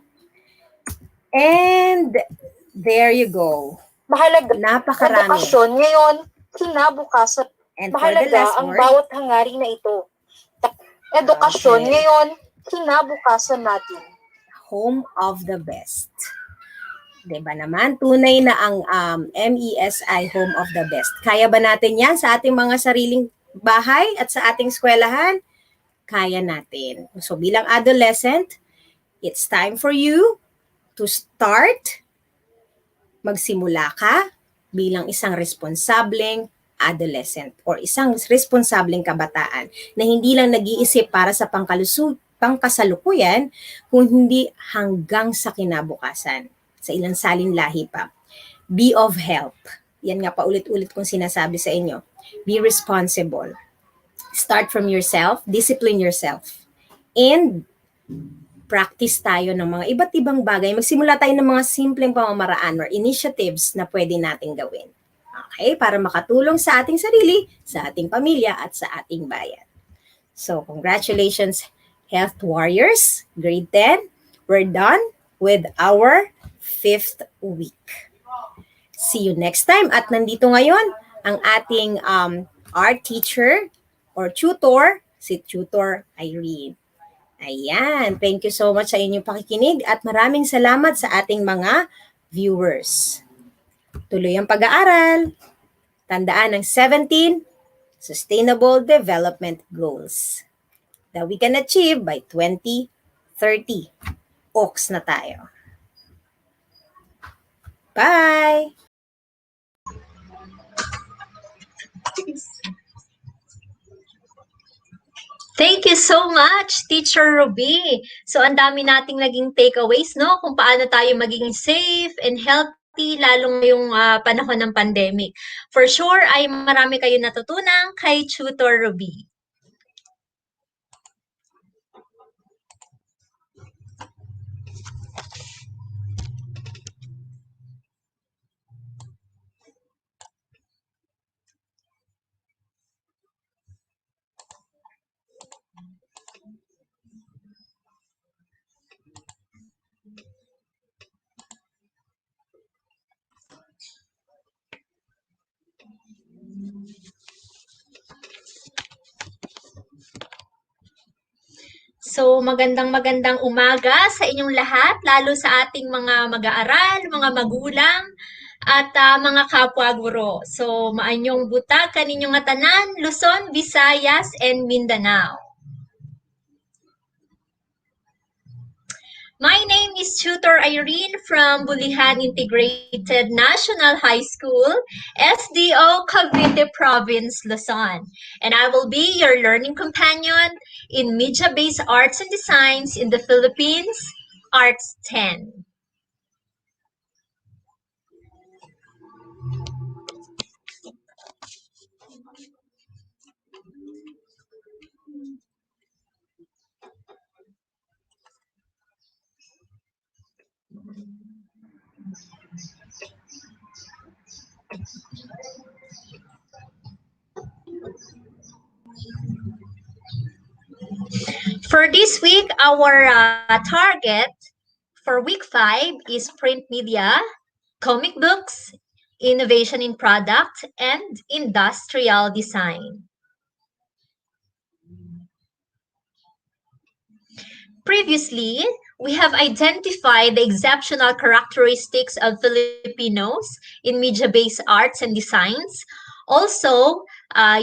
And there you go. Mahalaga Napakarami. edukasyon ngayon, kinabukasan. And for the Mahalaga last ang word, bawat hangarin na ito. Edukasyon Okay. ngayon, kinabukasan natin. home of the best. Diba naman? Tunay na ang MESI home of the best. Kaya ba natin yan sa ating mga sariling bahay at sa ating eskwelahan? Kaya natin. So bilang adolescent, it's time for you to start. Magsimula ka bilang isang responsableng adolescent or isang responsableng kabataan na hindi lang nag-iisip para sa pangkasalukuyan, kundi hanggang sa kinabukasan. Sa ilang salin lahi pa. Be of help. Yan nga paulit-ulit kong sinasabi sa inyo. Be responsible. Start from yourself. Discipline yourself. And practice tayo ng mga iba't ibang bagay. Magsimula tayo ng mga simpleng pamamaraan or initiatives na pwede nating gawin. Okay? Para makatulong sa ating sarili, sa ating pamilya, at sa ating bayan. So, congratulations, Health Warriors, Grade 10. We're done with our 5th week. See you next time. At nandito ngayon ang ating art teacher or tutor, si Tutor Irene. Ayan. Thank you so much sa inyong pakikinig at maraming salamat sa ating mga viewers. Tuloy ang pag-aaral. Tandaan ang 17 Sustainable Development Goals that we can achieve by 2030. Oaks na tayo. Bye! Thank you so much, Teacher Ruby. So, ang dami nating naging takeaways, no? Kung paano tayo maging safe and healthy, lalong ngayong panahon ng pandemic. For sure, ay marami kayo natutunan kay Tutor Ruby. So, magandang umaga sa inyong lahat, lalo sa ating mga mag-aaral, mga magulang, at mga kapwa-guro. So, maanyong butag kaninyong tanan, Luzon, Visayas, and Mindanao. My name is Tutor Irene from Bulihan Integrated National High School, SDO, Cavite Province, Luzon. And I will be your learning companion in Media-Based Arts and Designs in the Philippines, Arts 10. For this week, our target for week 5 is print media, comic books, innovation in product, and industrial design. Previously, we have identified the exceptional characteristics of Filipinos in media-based arts and designs. Also,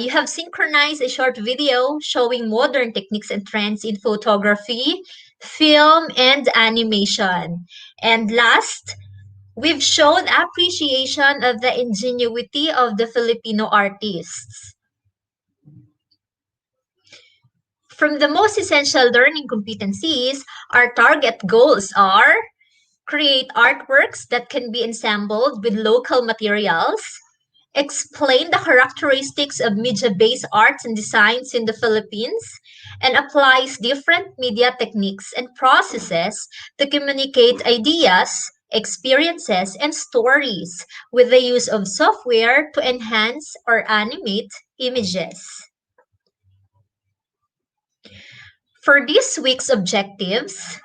you have synchronized a short video showing modern techniques and trends in photography, film, and animation. And last, we've shown appreciation of the ingenuity of the Filipino artists. From the most essential learning competencies, our target goals are create artworks that can be assembled with local materials, explain the characteristics of media-based arts and designs in the Philippines, and applies different media techniques and processes to communicate ideas, experiences, and stories with the use of software to enhance or animate images. For this week's objectives,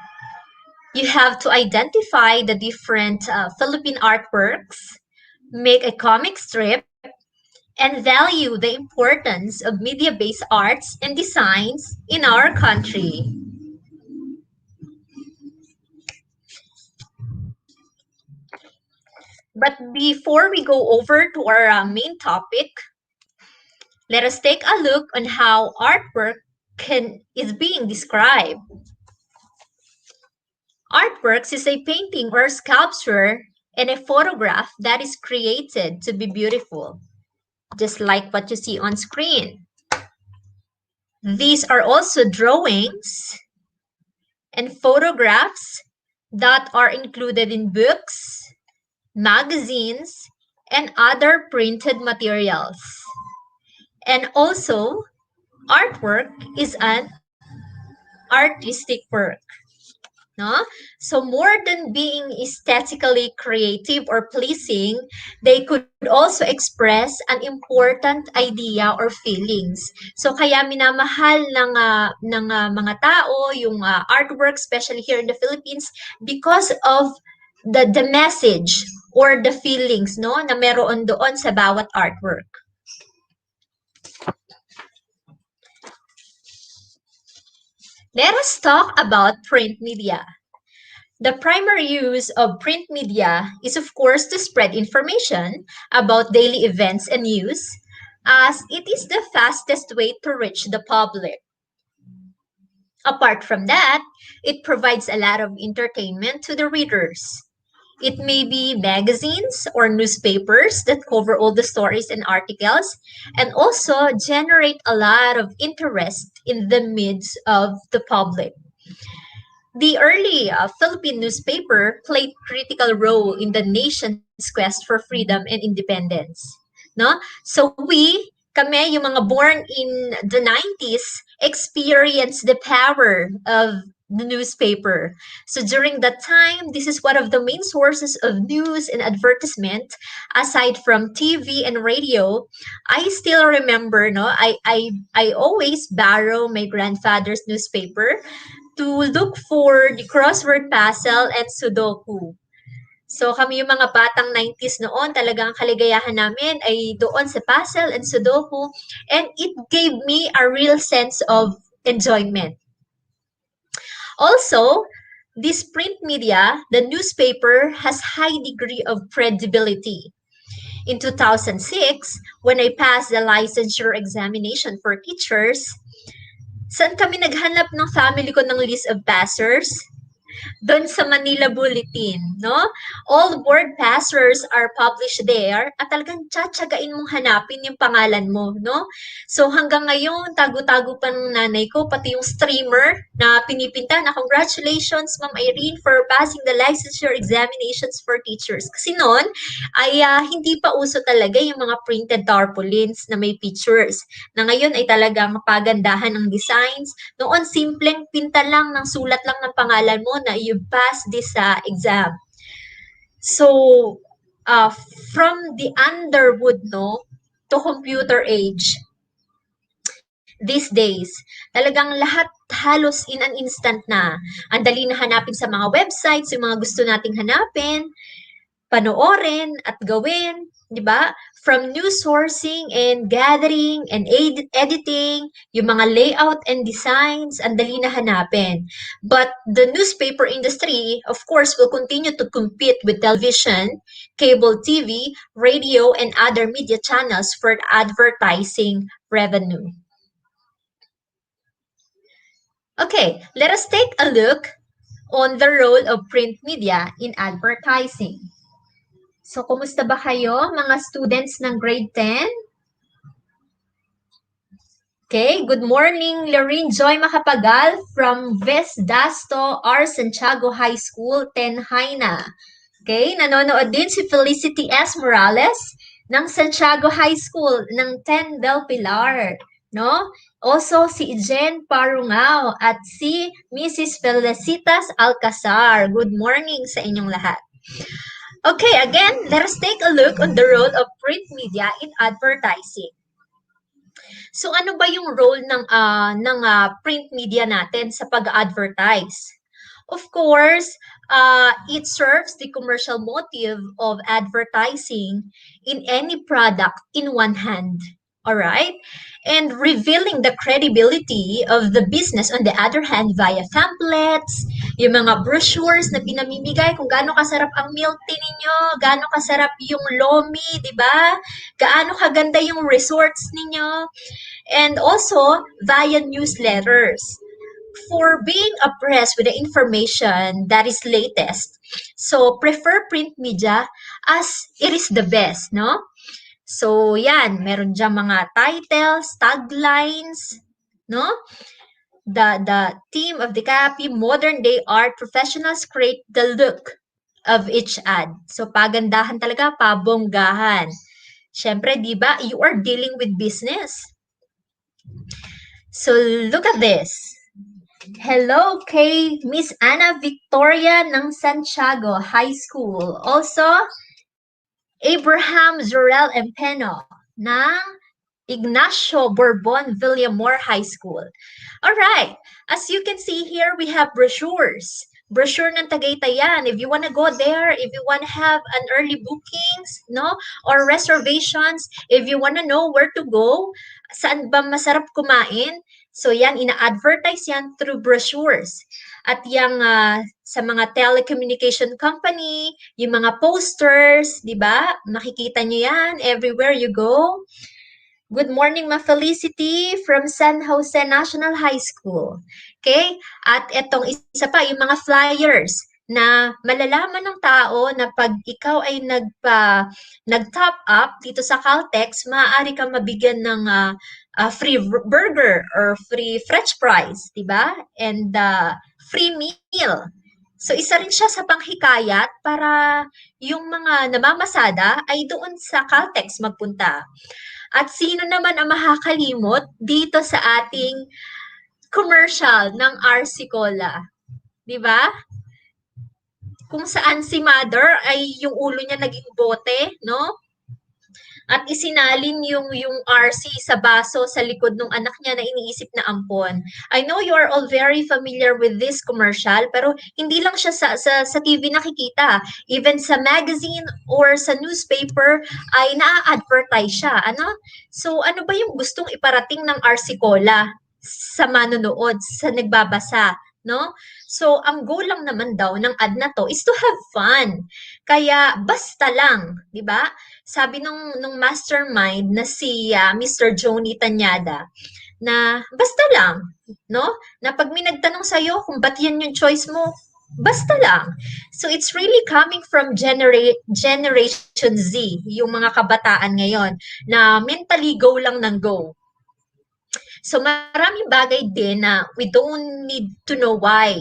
you have to identify the different Philippine artworks, make a comic strip, and value the importance of media-based arts and designs in our country. But before we go over to our main topic, let us take a look on how artwork is being described. Artworks is a painting or sculpture and a photograph that is created to be beautiful, just like what you see on screen. These are also drawings and photographs that are included in books, magazines, and other printed materials. And also, artwork is an artistic work. No? So more than being aesthetically creative or pleasing, they could also express an important idea or feelings. So kaya minamahal ng mga tao yung artwork, especially here in the Philippines, because of the message or the feelings no na meron doon sa bawat artwork. Let us talk about print media. The primary use of print media is, of course, to spread information about daily events and news, as it is the fastest way to reach the public. Apart from that, it provides a lot of entertainment to the readers. It may be magazines or newspapers that cover all the stories and articles, and also generate a lot of interest in the midst of the public. The early Philippine newspaper played critical role in the nation's quest for freedom and independence. No? So kami, yung mga born in the 90s, experienced the power of the newspaper. So during that time, this is one of the main sources of news and advertisement. Aside from TV and radio, I still remember, no, I always borrow my grandfather's newspaper to look for the crossword puzzle and Sudoku. So kami yung mga batang 90s noon, talagang kaligayahan namin ay doon sa puzzle and Sudoku, and it gave me a real sense of enjoyment. Also, this print media, the newspaper, has high degree of credibility. In 2006, when I passed the licensure examination for teachers, saan kami naghanap ng family ko ng list of passers? Doon sa Manila Bulletin, no? All board passers are published there at talagang tsatsagain mong hanapin yung pangalan mo, no? So hanggang ngayon, tago-tago pa ng nanay ko, pati yung streamer na pinipinta na congratulations, Ma'am Irene, for passing the licensure examinations for teachers. Kasi noon, ay hindi pa uso talaga yung mga printed tarpaulins na may pictures. Na ngayon ay talagang pagandahan ng designs. Noon, simpleng pinta lang, ng sulat lang ng pangalan mo na you pass this exam. So, from the Underwood, no, to computer age, these days, talagang lahat halos in an instant na. Ang dali na hanapin sa mga websites, yung mga gusto nating hanapin, panoorin at gawin, di ba? From news sourcing and gathering and editing, yung mga layout and designs, ang dali na hanapin. But the newspaper industry, of course, will continue to compete with television, cable TV, radio, and other media channels for advertising revenue. Okay, let us take a look on the role of print media in advertising. So, kumusta ba kayo, mga students ng grade 10? Okay, good morning, Lorene Joy Macapagal from Vesdasto R. Santiago High School, Tenhaina. Okay, nanonood din si Felicity S. Morales ng Santiago High School ng 10 del Pilar, no? Also si Jen Parungao at si Mrs. Felicitas Alcazar. Good morning sa inyong lahat. Okay, again, let us take a look on the role of print media in advertising. So ano ba yung role ng print media natin sa pag-advertise? Of course, it serves the commercial motive of advertising in any product in one hand. All right? And revealing the credibility of the business on the other hand via pamphlets, yung mga brochures na pinamimigay kung gaano kasarap ang milk tea ninyo, gaano kasarap yung lomi, di ba? Gaano kaganda yung resorts ninyo. And also via newsletters. For being abreast with the information that is latest, so prefer print media as it is the best, no? So yan, meron dyan mga titles, taglines, no? The theme of the copy, modern day art professionals create the look of each ad. So pagandahan talaga, pabonggahan. Syempre, di ba, you are dealing with business. So look at this. Hello kay Miss Ana Victoria ng Santiago High School. Also, Abraham Zorel Empeno ng Ignacio Bourbon Villamor High School. All right. As you can see here, we have brochures. Brochure ng Tagaytay yan. If you want to go there, if you want to have an early bookings, no, or reservations, if you want to know where to go, saan ba masarap kumain, so yan, ina-advertise yan through brochures. At yung sa mga telecommunication company, yung mga posters, di ba? Makikita nyo yan everywhere you go. Good morning, Ma Felicity from San Jose National High School. Okay? At etong isa pa, yung mga flyers na malalaman ng tao na pag ikaw ay nag-top up dito sa Caltex, maaari kang mabigyan ng free burger or free french fries, di ba? And free meal. So isa rin siya sa panghikayat para yung mga namamasada ay doon sa Caltex magpunta. At sino naman ang makakalimot dito sa ating commercial ng RC Cola? Di ba? Kung saan si mother ay yung ulo niya naging bote, no? At isinalin yung RC sa baso sa likod ng anak niya na iniisip na ampon. I know you are all very familiar with this commercial, pero hindi lang siya sa TV nakikita. Even sa magazine or sa newspaper ay na-advertise siya. Ano? So ano ba yung gustong iparating ng RC Cola sa manonood, sa nagbabasa? No? So, ang goal lang naman daw ng ad na to is to have fun. Kaya, basta lang, di ba? Sabi nung mastermind na si Mr. Joni Tanyada, na basta lang, no? Na pag may nagtanong sa'yo kung ba't yan yung choice mo, basta lang. So, it's really coming from Generation Z, yung mga kabataan ngayon, na mentally go lang ng go. So maraming bagay din na we don't need to know why,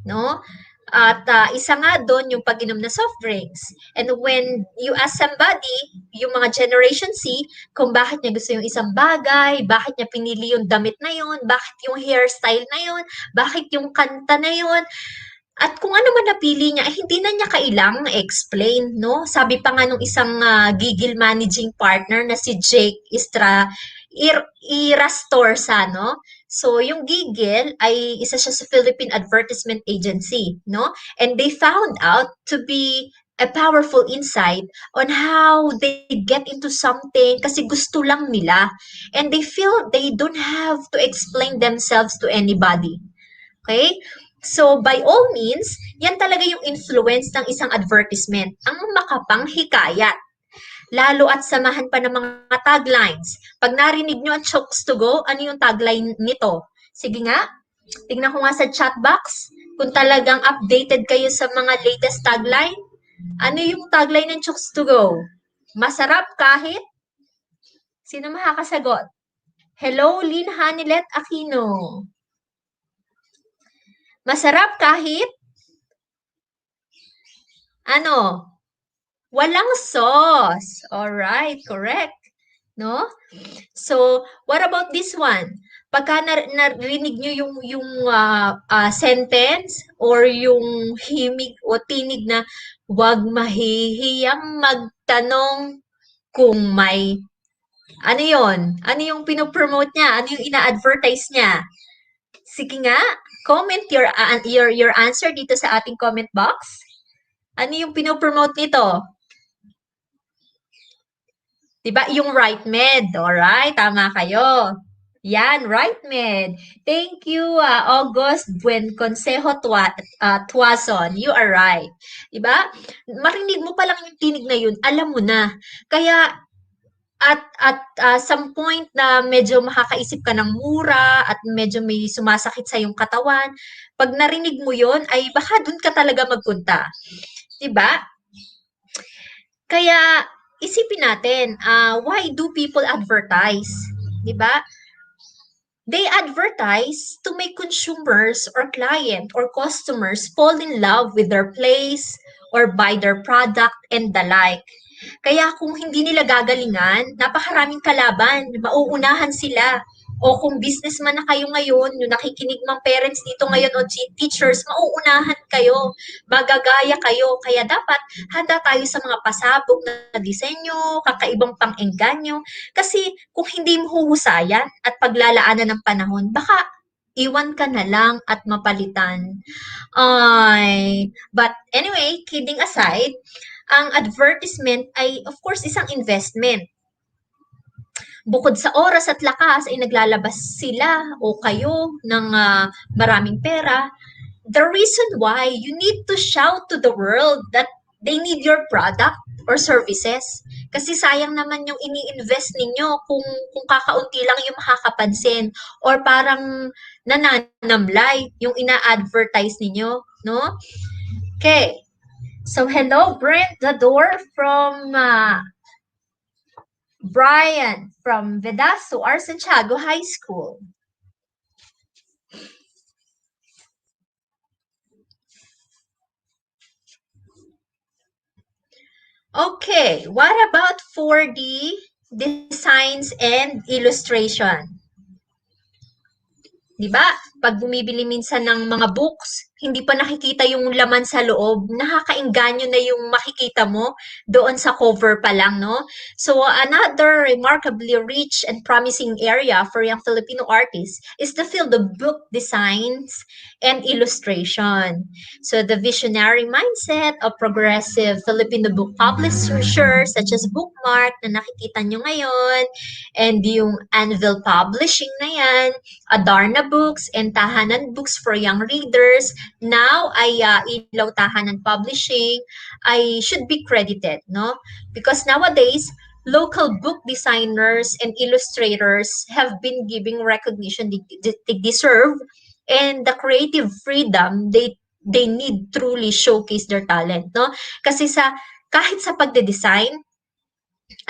no? At isa nga doon yung pag-inom na soft drinks. And when you ask somebody, yung mga Generation Z, kung bakit niya gusto yung isang bagay, bakit niya pinili yung damit na yun, bakit yung hairstyle na yun, bakit yung kanta na yun, at kung ano man napili niya, hindi na niya kailangang explain, no? Sabi pa nga nung isang gigil managing partner na si Jake Irastorza, no? So, yung Gigil ay isa siya sa Philippine Advertisement Agency, no? And they found out to be a powerful insight on how they get into something kasi gusto lang nila. And they feel they don't have to explain themselves to anybody. Okay? So, by all means, yan talaga yung influence ng isang advertisement, ang makapanghikayat. Lalo at samahan pa ng mga taglines. Pag narinig nyo ang Chokes to Go, ano yung tagline nito? Sige nga, tignan ko nga sa chat box. Kung talagang updated kayo sa mga latest tagline, ano yung tagline ng Chokes to Go? Masarap kahit? Sino makakasagot? Hello, Lynn Hanilet Aquino. Masarap kahit ano? Walang sauce. Alright, correct. No? So, what about this one? Pagka narinig nyo yung sentence or yung himig o tinig na huwag mahihiyang magtanong kung may ano yon? Ano yung pinopromote niya? Ano yung ina-advertise niya? Sige nga, comment your answer dito sa ating comment box. Ano yung pinopromote nito? Diba? Yung right med. Alright, tama kayo. Yan, right med. Thank you, August Buen Consejo Tuason. You are right. Diba? Marinig mo pa lang yung tinig na yun, alam mo na. Kaya at some point na medyo makakaisip ka ng mura at medyo may sumasakit sa iyong katawan, pag narinig mo yon ay baka dun ka talaga magpunta. 'Di ba? Kaya isipin natin, why do people advertise? 'Di ba? They advertise to make consumers or client or customers fall in love with their place or buy their product and the like. Kaya kung hindi nila gagalingan, napakaraming kalaban, mauunahan sila. O kung businessman na kayo ngayon, yung nakikinig mga parents dito ngayon o teachers, mauunahan kayo, magagaya kayo. Kaya dapat handa tayo sa mga pasabog na disenyo, kakaibang pang-engganyo. Kasi kung hindi mo huhusayan at paglalaanan ng panahon, baka iwan ka na lang at mapalitan. But anyway, kidding aside, ang advertisement ay of course isang investment. Bukod sa oras at lakas ay naglalabas sila o kayo ng maraming pera. The reason why you need to shout to the world that they need your product or services. Kasi sayang naman yung ini-invest ninyo kung kakaunti lang yung makakapansin or parang nananamlay yung ina-advertise ninyo, no? Okay. So hello, Brent Dador from Brian from Vedasto or Santiago High School. Okay, what about 4D designs and illustration? Di ba? Pag bumibili minsan ng mga books, hindi pa nakikita yung laman sa loob, nakakaengganyo na yung makikita mo doon sa cover pa lang, no? So, another remarkably rich and promising area for young Filipino artists is the field of book designs and illustration. So, the visionary mindset of progressive Filipino book publishers such as Bookmark na nakikita nyo ngayon, and yung Anvil Publishing na yan, Adarna Books and Tahanan Books for Young Readers, now ay Ilaw Tahanan Publishing, ay should be credited, no? Because nowadays, local book designers and illustrators have been giving recognition they deserve and the creative freedom they need truly showcase their talent, no? Kasi kahit sa pagde-design,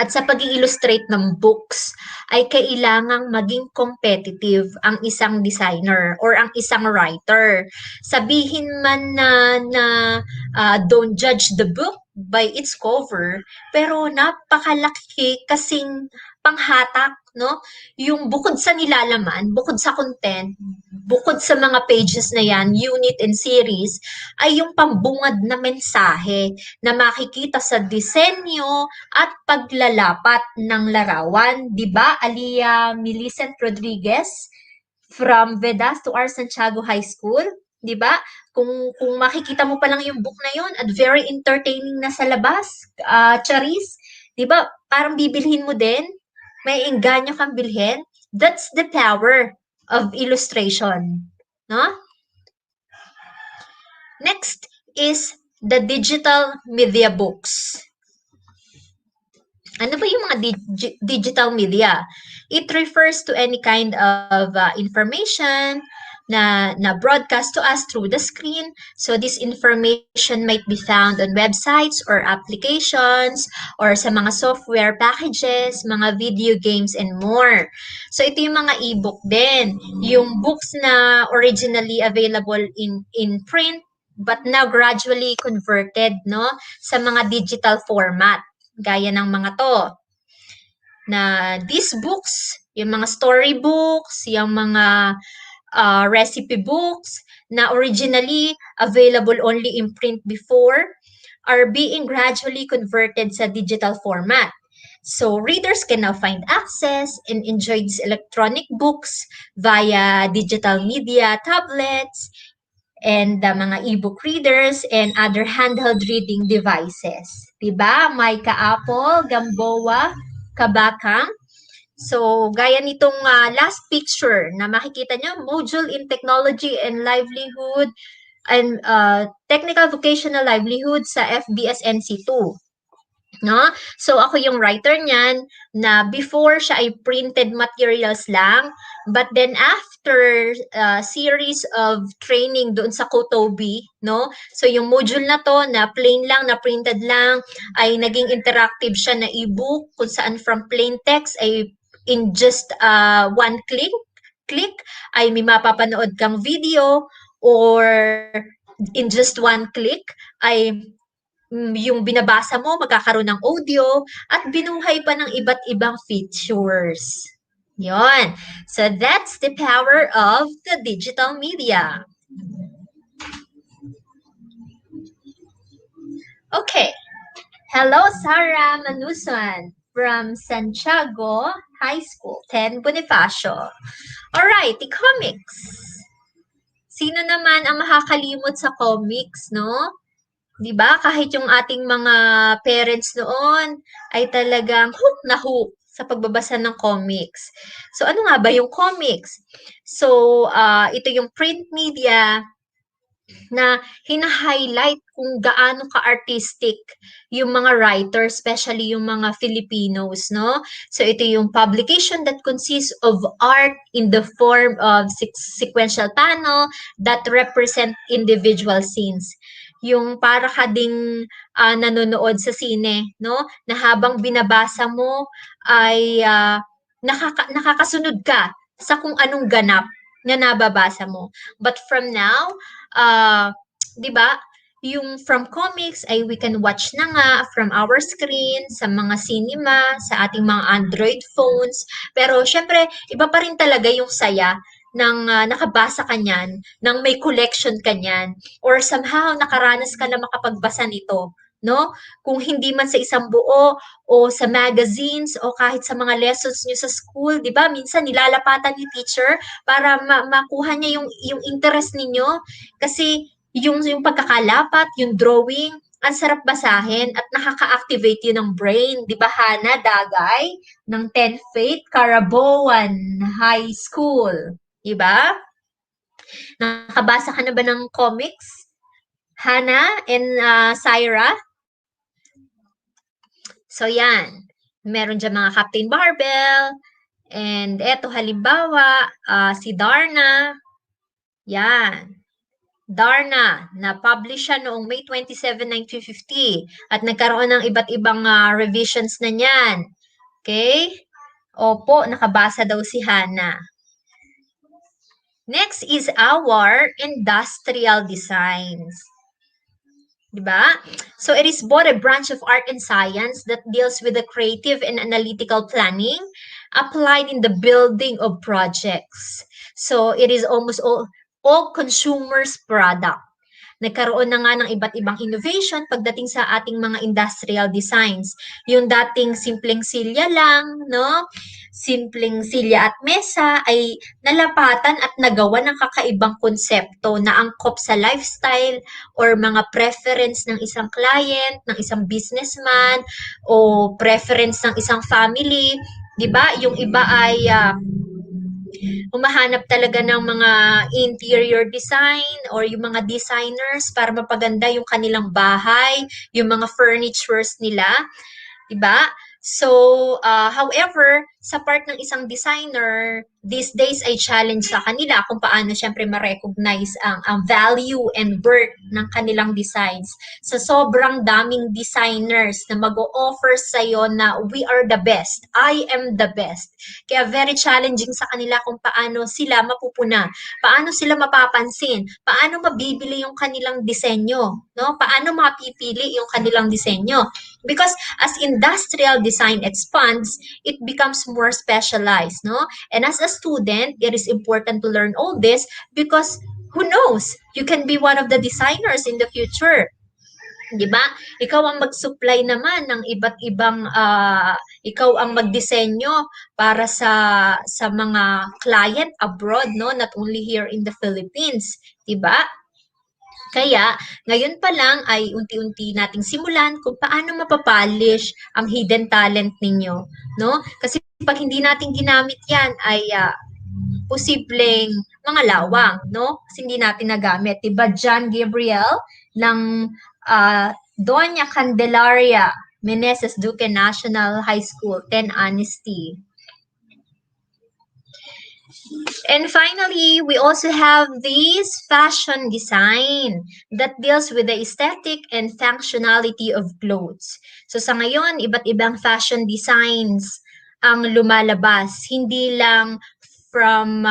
at sa pag-i-illustrate ng books ay kailangang maging competitive ang isang designer or ang isang writer. Sabihin man na don't judge the book by its cover, pero napakalaki kasing panghatak, no? Yung bukod sa nilalaman, bukod sa content, bukod sa mga pages na yan, unit and series, ay yung pambungad na mensahe na makikita sa disenyo at paglalapat ng larawan. Diba, Alia Millicent Rodriguez from Vedasto R. Santiago High School? Diba? Kung makikita mo pa lang yung book na yon at very entertaining na sa labas, Charis, diba? Parang bibilhin mo din, may engganyo kang bilhin. That's the power of illustration. No? Next is the digital media books. Ano ba yung mga digital media? It refers to any kind of information, na broadcast to us through the screen. So this information might be found on websites or applications or sa mga software packages, mga video games, and more. So ito yung mga e-book din. Yung books na originally available in print but now gradually converted sa mga digital format. Gaya ng mga to. Na these books, yung mga storybooks, yung mga recipe books na originally available only in print before are being gradually converted sa digital format. So readers can now find access and enjoy these electronic books via digital media, tablets, and mga e-book readers and other handheld reading devices. Diba? May ka-Apple, Gamboa, Kabakang. So, gaya nitong last picture na makikita nyo, Module in Technology and Livelihood and Technical Vocational Livelihood sa FBS-NC2. No? So, ako yung writer niyan na before siya ay printed materials lang, but then after series of training doon sa Kotobi, no? So, yung module na to na plain lang, na printed lang, ay naging interactive siya na e-book kung saan from plain text ay in just one click ay may mapapanood kang video or in just one click ay yung binabasa mo, magkakaroon ng audio, at binuhay pa ng iba't ibang features. Yon. So, that's the power of the digital media. Okay. Hello, Sarah Manuson from Santiago High School, 10 Bonifacio. Alright, the comics. Sino naman ang makakalimot sa comics, no? Diba? Kahit yung ating mga parents noon ay talagang hook na hook sa pagbabasa ng comics. So, ano nga ba yung comics? So, ito yung print media na hina-highlight kung gaano ka-artistic yung mga writers, especially yung mga Filipinos, no? So, ito yung publication that consists of art in the form of sequential panel that represent individual scenes. Yung para ka ding nanonood sa sine, no? Na habang binabasa mo ay nakakasunod ka sa kung anong ganap na nababasa mo. But from now, 'di ba? Yung from comics ay we can watch na nga from our screen, sa mga cinema, sa ating mga Android phones. Pero syempre, iba pa rin talaga yung saya ng nakabasa ka niyan, ng may collection ka niyan, or somehow nakaranas ka na makapagbasa nito, no? Kung hindi man sa isang buo o sa magazines o kahit sa mga lessons niyo sa school, 'di ba? Minsan nilalapatan ni teacher para makuha niya yung interest ninyo kasi yung pagkakalapat, yung drawing, ang sarap basahin at nakaka-activate yun ng brain. Di ba, Hana Dagay ng 10th Faith Caraboan High School? Di ba? Nakabasa ka na ba ng comics? Hana and Syra? So, yan. Meron dyan mga Captain Barbell. And eto, halimbawa, si Darna. Yan. Darna, na-publish siya noong May 27, 1950 at nagkaroon ng iba't ibang revisions na niyan. Okay? Opo, nakabasa daw si Hana. Next is our industrial designs. Diba? So it is both a branch of art and science that deals with the creative and analytical planning applied in the building of projects. So it is almost all consumers product. Nagkaroon na nga ng iba't ibang innovation pagdating sa ating mga industrial designs. Yung dating simpleng silya lang, no? Simpleng silya at mesa ay nalapatan at nagawa ng kakaibang konsepto na angkop sa lifestyle or mga preference ng isang client, ng isang businessman, o preference ng isang family. Diba? Yung iba ay humahanap talaga ng mga interior design or yung mga designers para mapaganda yung kanilang bahay, yung mga furnitures nila, diba? So, however, sa part ng isang designer, these days ay challenge sa kanila kung paano syempre ma-recognize ang value and worth ng kanilang designs. Sa sobrang daming designers na mag-o-offer sa'yo na we are the best, I am the best. Kaya very challenging sa kanila kung paano sila mapupuna, paano sila mapapansin, paano mabibili yung kanilang disenyo, no? Paano mapipili yung kanilang disenyo. Because as industrial design expands, it becomes more specialized, no? And as a student, it is important to learn all this because who knows, you can be one of the designers in the future. Di ba? Ikaw ang mag-supply naman ng iba't ibang ikaw ang magdisenyo para sa mga client abroad, no? Not only here in the Philippines, di ba? Kaya, ngayon pa lang ay unti-unti nating simulan kung paano mapapolish ang hidden talent ninyo, no? Kasi pag hindi natin ginamit 'yan ay posibleng mga lawang, no? Kasi hindi natin nagamit. Diba John Gabriel ng Doña Candelaria Meneses Duque National High School, 10 Honesty. And finally, we also have this fashion design that deals with the aesthetic and functionality of clothes. So sa ngayon, iba't ibang fashion designs ang lumalabas. Hindi lang from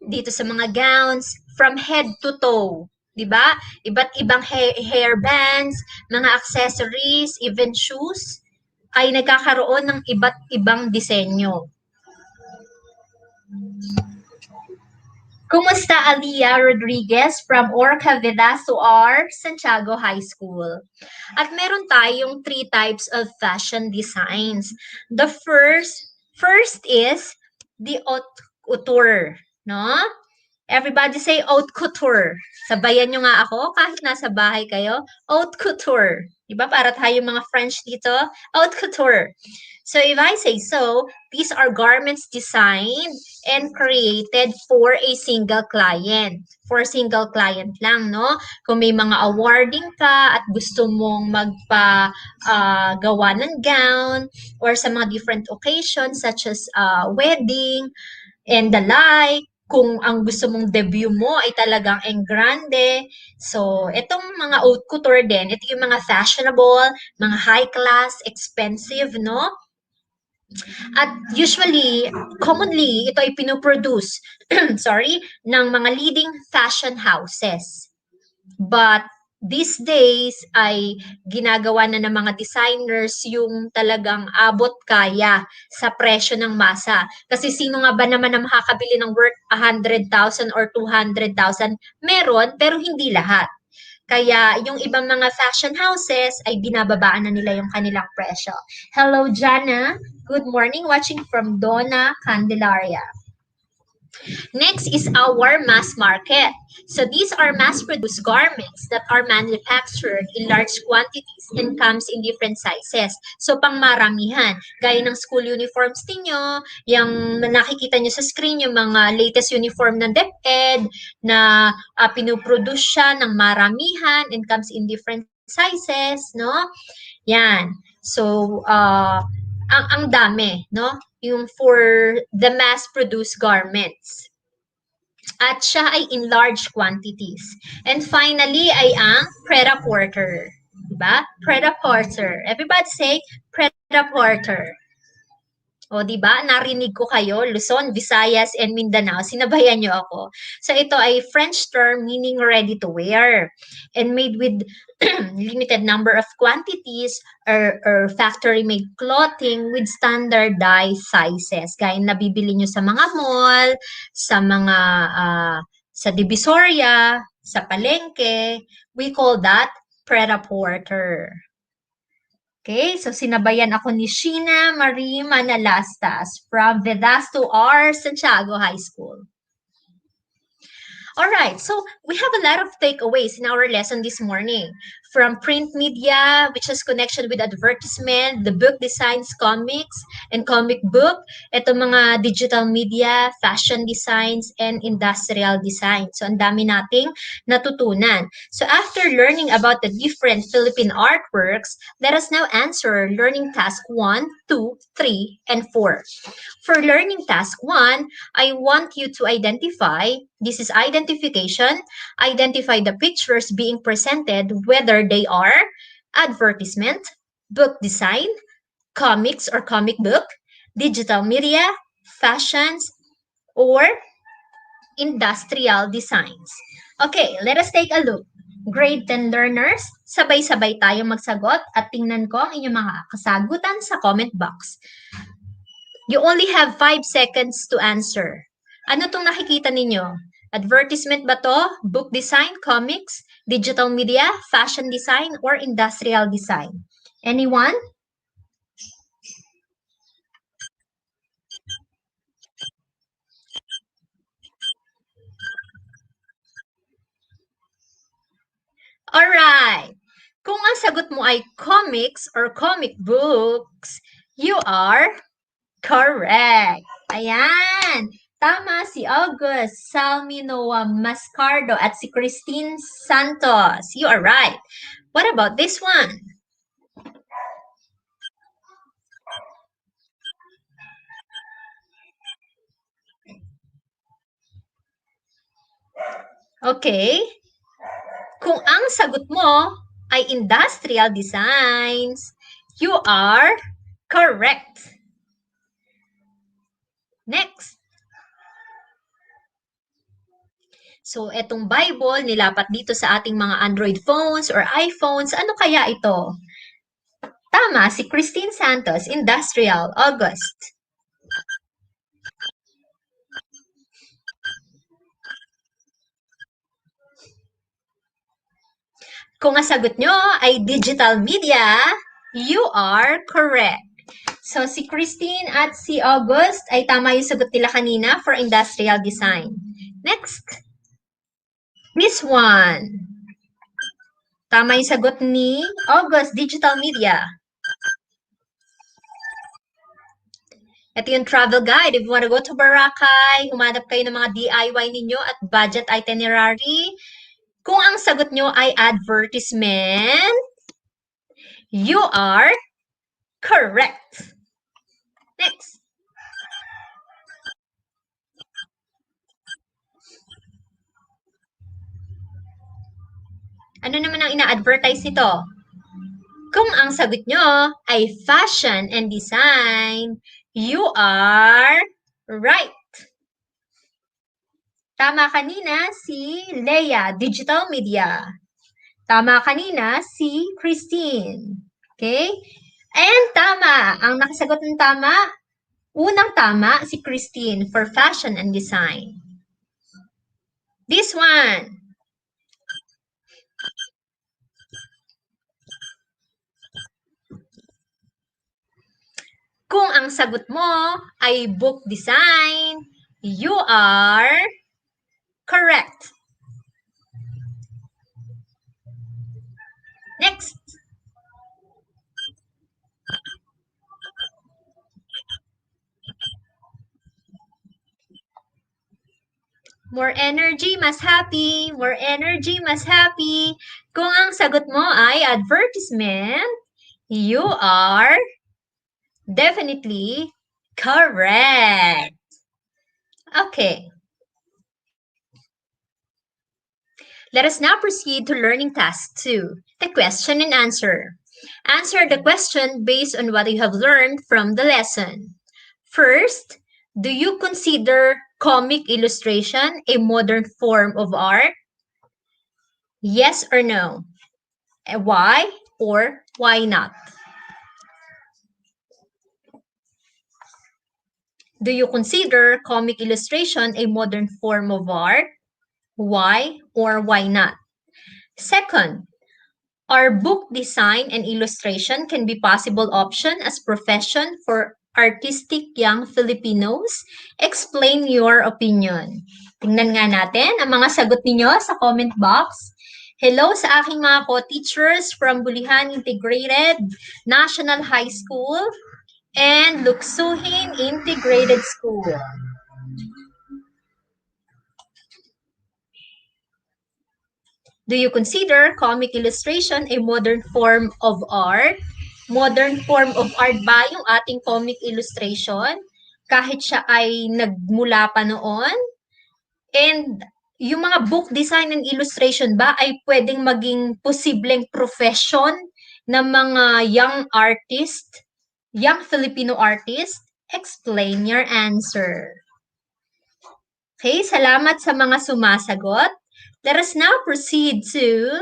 dito sa mga gowns, from head to toe. Diba? Iba't ibang hair bands, mga accessories, even shoes, ay nagkakaroon ng iba't ibang disenyo. Kumusta Aliyah Rodriguez from Orca Vedasto R, Santiago High School? At meron tayong 3 types of fashion designs. The first is the haute couture, no? Everybody say haute couture. Sabayan nyo nga ako kahit nasa bahay kayo. Haute couture. Diba? Para tayo mga French dito. Haute couture. So if I say so, these are garments designed and created for a single client. For a single client lang, no? Kung may mga awarding ka at gusto mong gawa ng gown or sa mga different occasions such as wedding and the like, kung ang gusto mong debut mo ay talagang en grande. So, itong mga haute couture din, ito yung mga fashionable, mga high class, expensive, no? At usually, commonly, ito ay pinoproduce, ng mga leading fashion houses. But these days ay ginagawa na ng mga designers yung talagang abot kaya sa presyo ng masa. Kasi sino nga ba naman ang makakabili ng worth 100,000 or 200,000? Meron, pero hindi lahat. Kaya yung ibang mga fashion houses ay binababaan na nila yung kanilang presyo. Hello, Jana. Good morning. Watching from Donna Candelaria. Next is our mass market. So these are mass-produced garments that are manufactured in large quantities and comes in different sizes. So pangmaramihan, gaya ng school uniforms ninyo, yung nakikita nyo sa screen, yung mga latest uniform ng DepEd na pinuproduce siya ng maramihan and comes in different sizes, no? Yan. So, ang dami, no? Yung for the mass-produced garments. At siya ay in large quantities. And finally ay ang Pret-a-Porter. Diba? Pret-a-Porter. Everybody say Pret-a-Porter. O, diba? Narinig ko kayo, Luzon, Visayas, and Mindanao. Sinabayan nyo ako. So, ito ay French term meaning ready to wear. And made with limited number of quantities or factory-made clothing with standardized sizes. Gaya nabibili nyo sa mga mall, sa mga, sa Divisoria, sa palengke. We call that Pret-a-Porter. Okay, so sinabayan ako ni Sheena Marie Manalastas from Vedasto R, Santiago High School. All right, so we have a lot of takeaways in our lesson this morning. from print media, which has connection with advertisement, the book designs, comics, and comic book. Ito mga digital media, fashion designs, and industrial design. So, ang dami nating natutunan. So, after learning about the different Philippine artworks, let us now answer learning task 1, 2, 3, and 4. For learning task 1, I want you to identify, this is identification, identify the pictures being presented, whether they are advertisement, book design, comics or comic book, digital media, fashions, or industrial designs. Okay, let us take a look. Grade 10 learners, sabay-sabay tayong magsagot at tingnan ko ang inyong mga kasagutan sa comment box. You only have 5 seconds to answer. Ano tong nakikita ninyo? Advertisement ba to? Book design, comics, digital media, fashion design, or industrial design? Anyone? Alright. Kung ang sagot mo ay comics or comic books, you are correct. Ayan. Tama si August Salminoa Mascardo at si Christine Santos. You are right. What about this one? Okay. Kung ang sagot mo ay industrial designs, you are correct. Next. So, etong Bible, nilapat dito sa ating mga Android phones or iPhones. Ano kaya ito? Tama, si Christine Santos, Industrial, August. Kung ang sagot nyo ay digital media, you are correct. So, si Christine at si August ay tama yung sagot nila kanina for industrial design. Next. This one. Tama yung sagot ni August, digital media. Ito yung travel guide. If you want to go to Boracay, humanap kayo ng mga DIY ninyo at budget itinerary. Kung ang sagot nyo ay advertisement, you are correct. Next. Ano naman ang ina-advertise nito? Kung ang sagot nyo ay fashion and design, you are right. Tama kanina si Leia, digital media. Tama kanina si Christine. Okay? And tama. Ang nakasagot ng tama, unang tama si Christine for fashion and design. This one. Kung ang sagot mo ay book design, you are correct. Next. More energy, mas happy. More energy, mas happy. Kung ang sagot mo ay advertisement, you are definitely correct. Okay. Let us now proceed to learning task 2, the question and answer. Answer the question based on what you have learned from the lesson. First, do you consider comic illustration a modern form of art? Yes or no? Why or why not? Do you consider comic illustration a modern form of art? Why or why not? Second, are book design and illustration can be possible option as profession for artistic young Filipinos? Explain your opinion. Tingnan nga natin ang mga sagot ninyo sa comment box. Hello sa aking mga co-teachers from Bulihan Integrated National High School and Luksuhin Integrated School. Do you consider comic illustration a modern form of art? Modern form of art ba yung ating comic illustration? Kahit siya ay nagmula pa noon? And yung mga book design and illustration ba ay pwedeng maging posibleng profession ng mga young artist, young Filipino artist? Explain your answer. Okay, salamat sa mga sumasagot. Let us now proceed to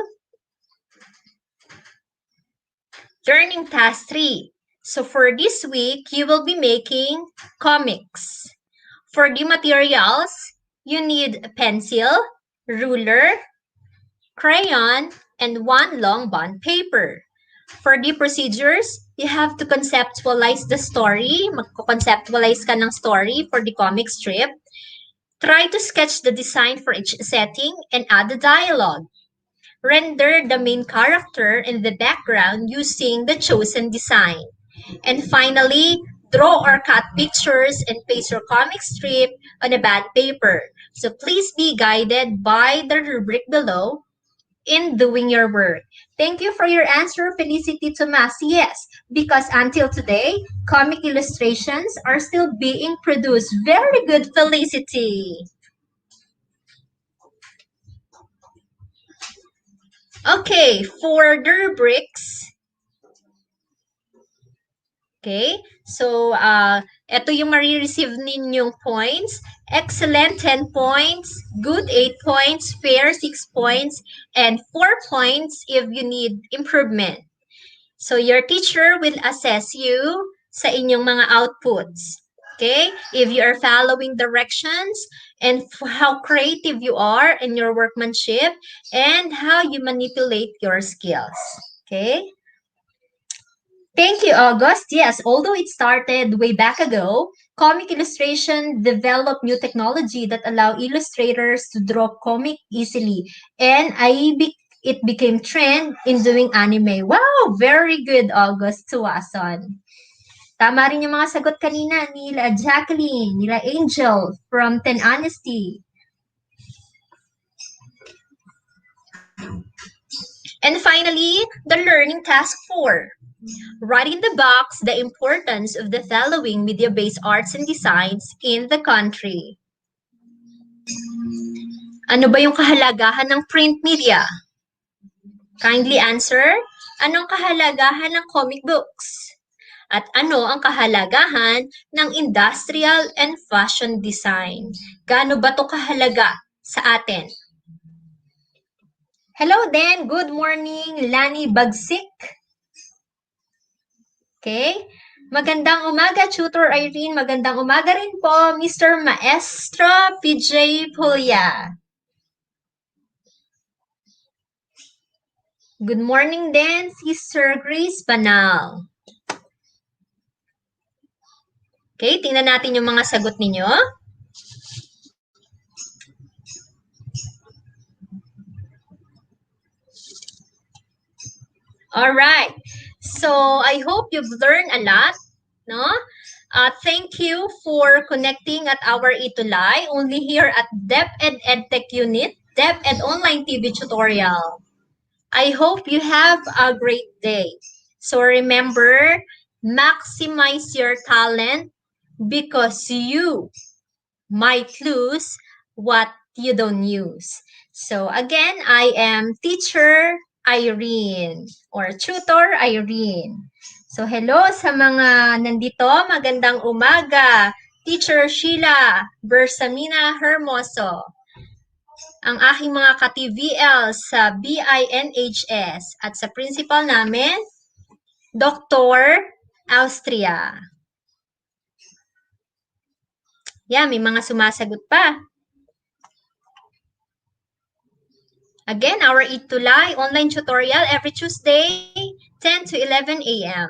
Learning Task 3. So for this week, you will be making comics. For the materials, you need a pencil, ruler, crayon, and one long bond paper. For the procedures, you have to conceptualize the story. Magko-conceptualize ka ng story for the comic strip. Try to sketch the design for each setting and add the dialogue. Render the main character in the background using the chosen design. And finally, draw or cut pictures and paste your comic strip on a bond paper. So please be guided by the rubric below in doing your work. Thank you for your answer, Felicity Tomas. Yes, because until today, comic illustrations are still being produced. Very good, Felicity. Okay, for the rubrics. Okay, so ito yung marireceive ninyong points. Excellent, 10 points. Good, 8 points. Fair, 6 points. And 4 points if you need improvement. So your teacher will assess you sa inyong mga outputs. Okay, if you are following directions and how creative you are in your workmanship and how you manipulate your skills. Okay. Thank you, August. Yes, although it started way back ago, comic illustration developed new technology that allow illustrators to draw comic easily. And it became trend in doing anime. Wow, very good, August Tuwason. Tama rin yung mga sagot kanina nila Jacqueline, nila Angel from 10 Honesty. And finally, the learning task 4. Write in the box the importance of the following media-based arts and designs in the country. Ano ba yung kahalagahan ng print media? Kindly answer, anong kahalagahan ng comic books? At ano ang kahalagahan ng industrial and fashion design? Gaano ba ito kahalaga sa atin? Hello then, good morning, Lani Bagsik. Okay, magandang umaga, Tutor Irene. Magandang umaga rin po, Mr. Maestro PJ Pulya. Good morning din, Sister Grace Banal. Okay, tingnan natin yung mga sagot ninyo. Alright, so I hope you've learned a lot, no? Thank you for connecting at our ETUlay, only here at DepEd Edtech Unit, DepEd Online TV Tutorial. I hope you have a great day. So remember, maximize your talent because you might lose what you don't use. So again, I am Teacher Irene or Tutor Irene. So hello sa mga nandito, magandang umaga. Teacher Sheila Bersamina Hermoso. Ang aking mga ka-TVL sa BINHS at sa principal namin, Dr. Austria. Yeah, may mga sumasagot pa. Again, our ETUlay online tutorial every Tuesday, 10 to 11 a.m.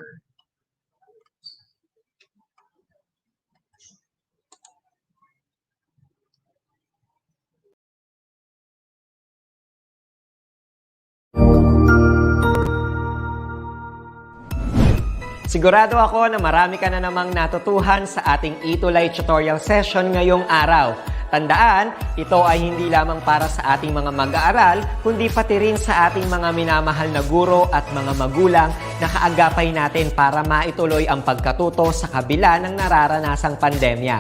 Sigurado ako na marami ka na namang natutuhan sa ating ETUlay tutorial session ngayong araw. Tandaan, ito ay hindi lamang para sa ating mga mag-aaral, kundi pati rin sa ating mga minamahal na guro at mga magulang na kaagapay natin para maituloy ang pagkatuto sa kabila ng nararanasang pandemya.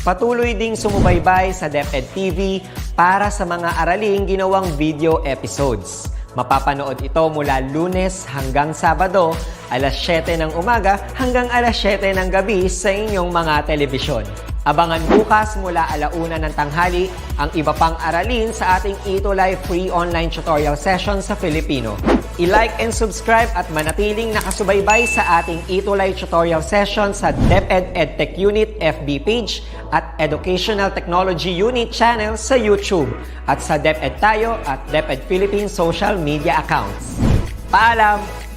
Patuloy ding sumubaybay sa DepEd TV para sa mga araling ginawang video episodes. Mapapanood ito mula Lunes hanggang Sabado, alas 7 ng umaga hanggang alas 7 ng gabi sa inyong mga telebisyon. Abangan bukas mula 1:00 ng tanghali ang iba pang aralin sa ating ETUlay free online tutorial session sa Filipino. I-like and subscribe at manatiling nakasubaybay sa ating ETUlay tutorial session sa DepEd Edtech Unit FB page at Educational Technology Unit channel sa YouTube at sa DepEd Tayo at DepEd Philippines social media accounts. Paalam!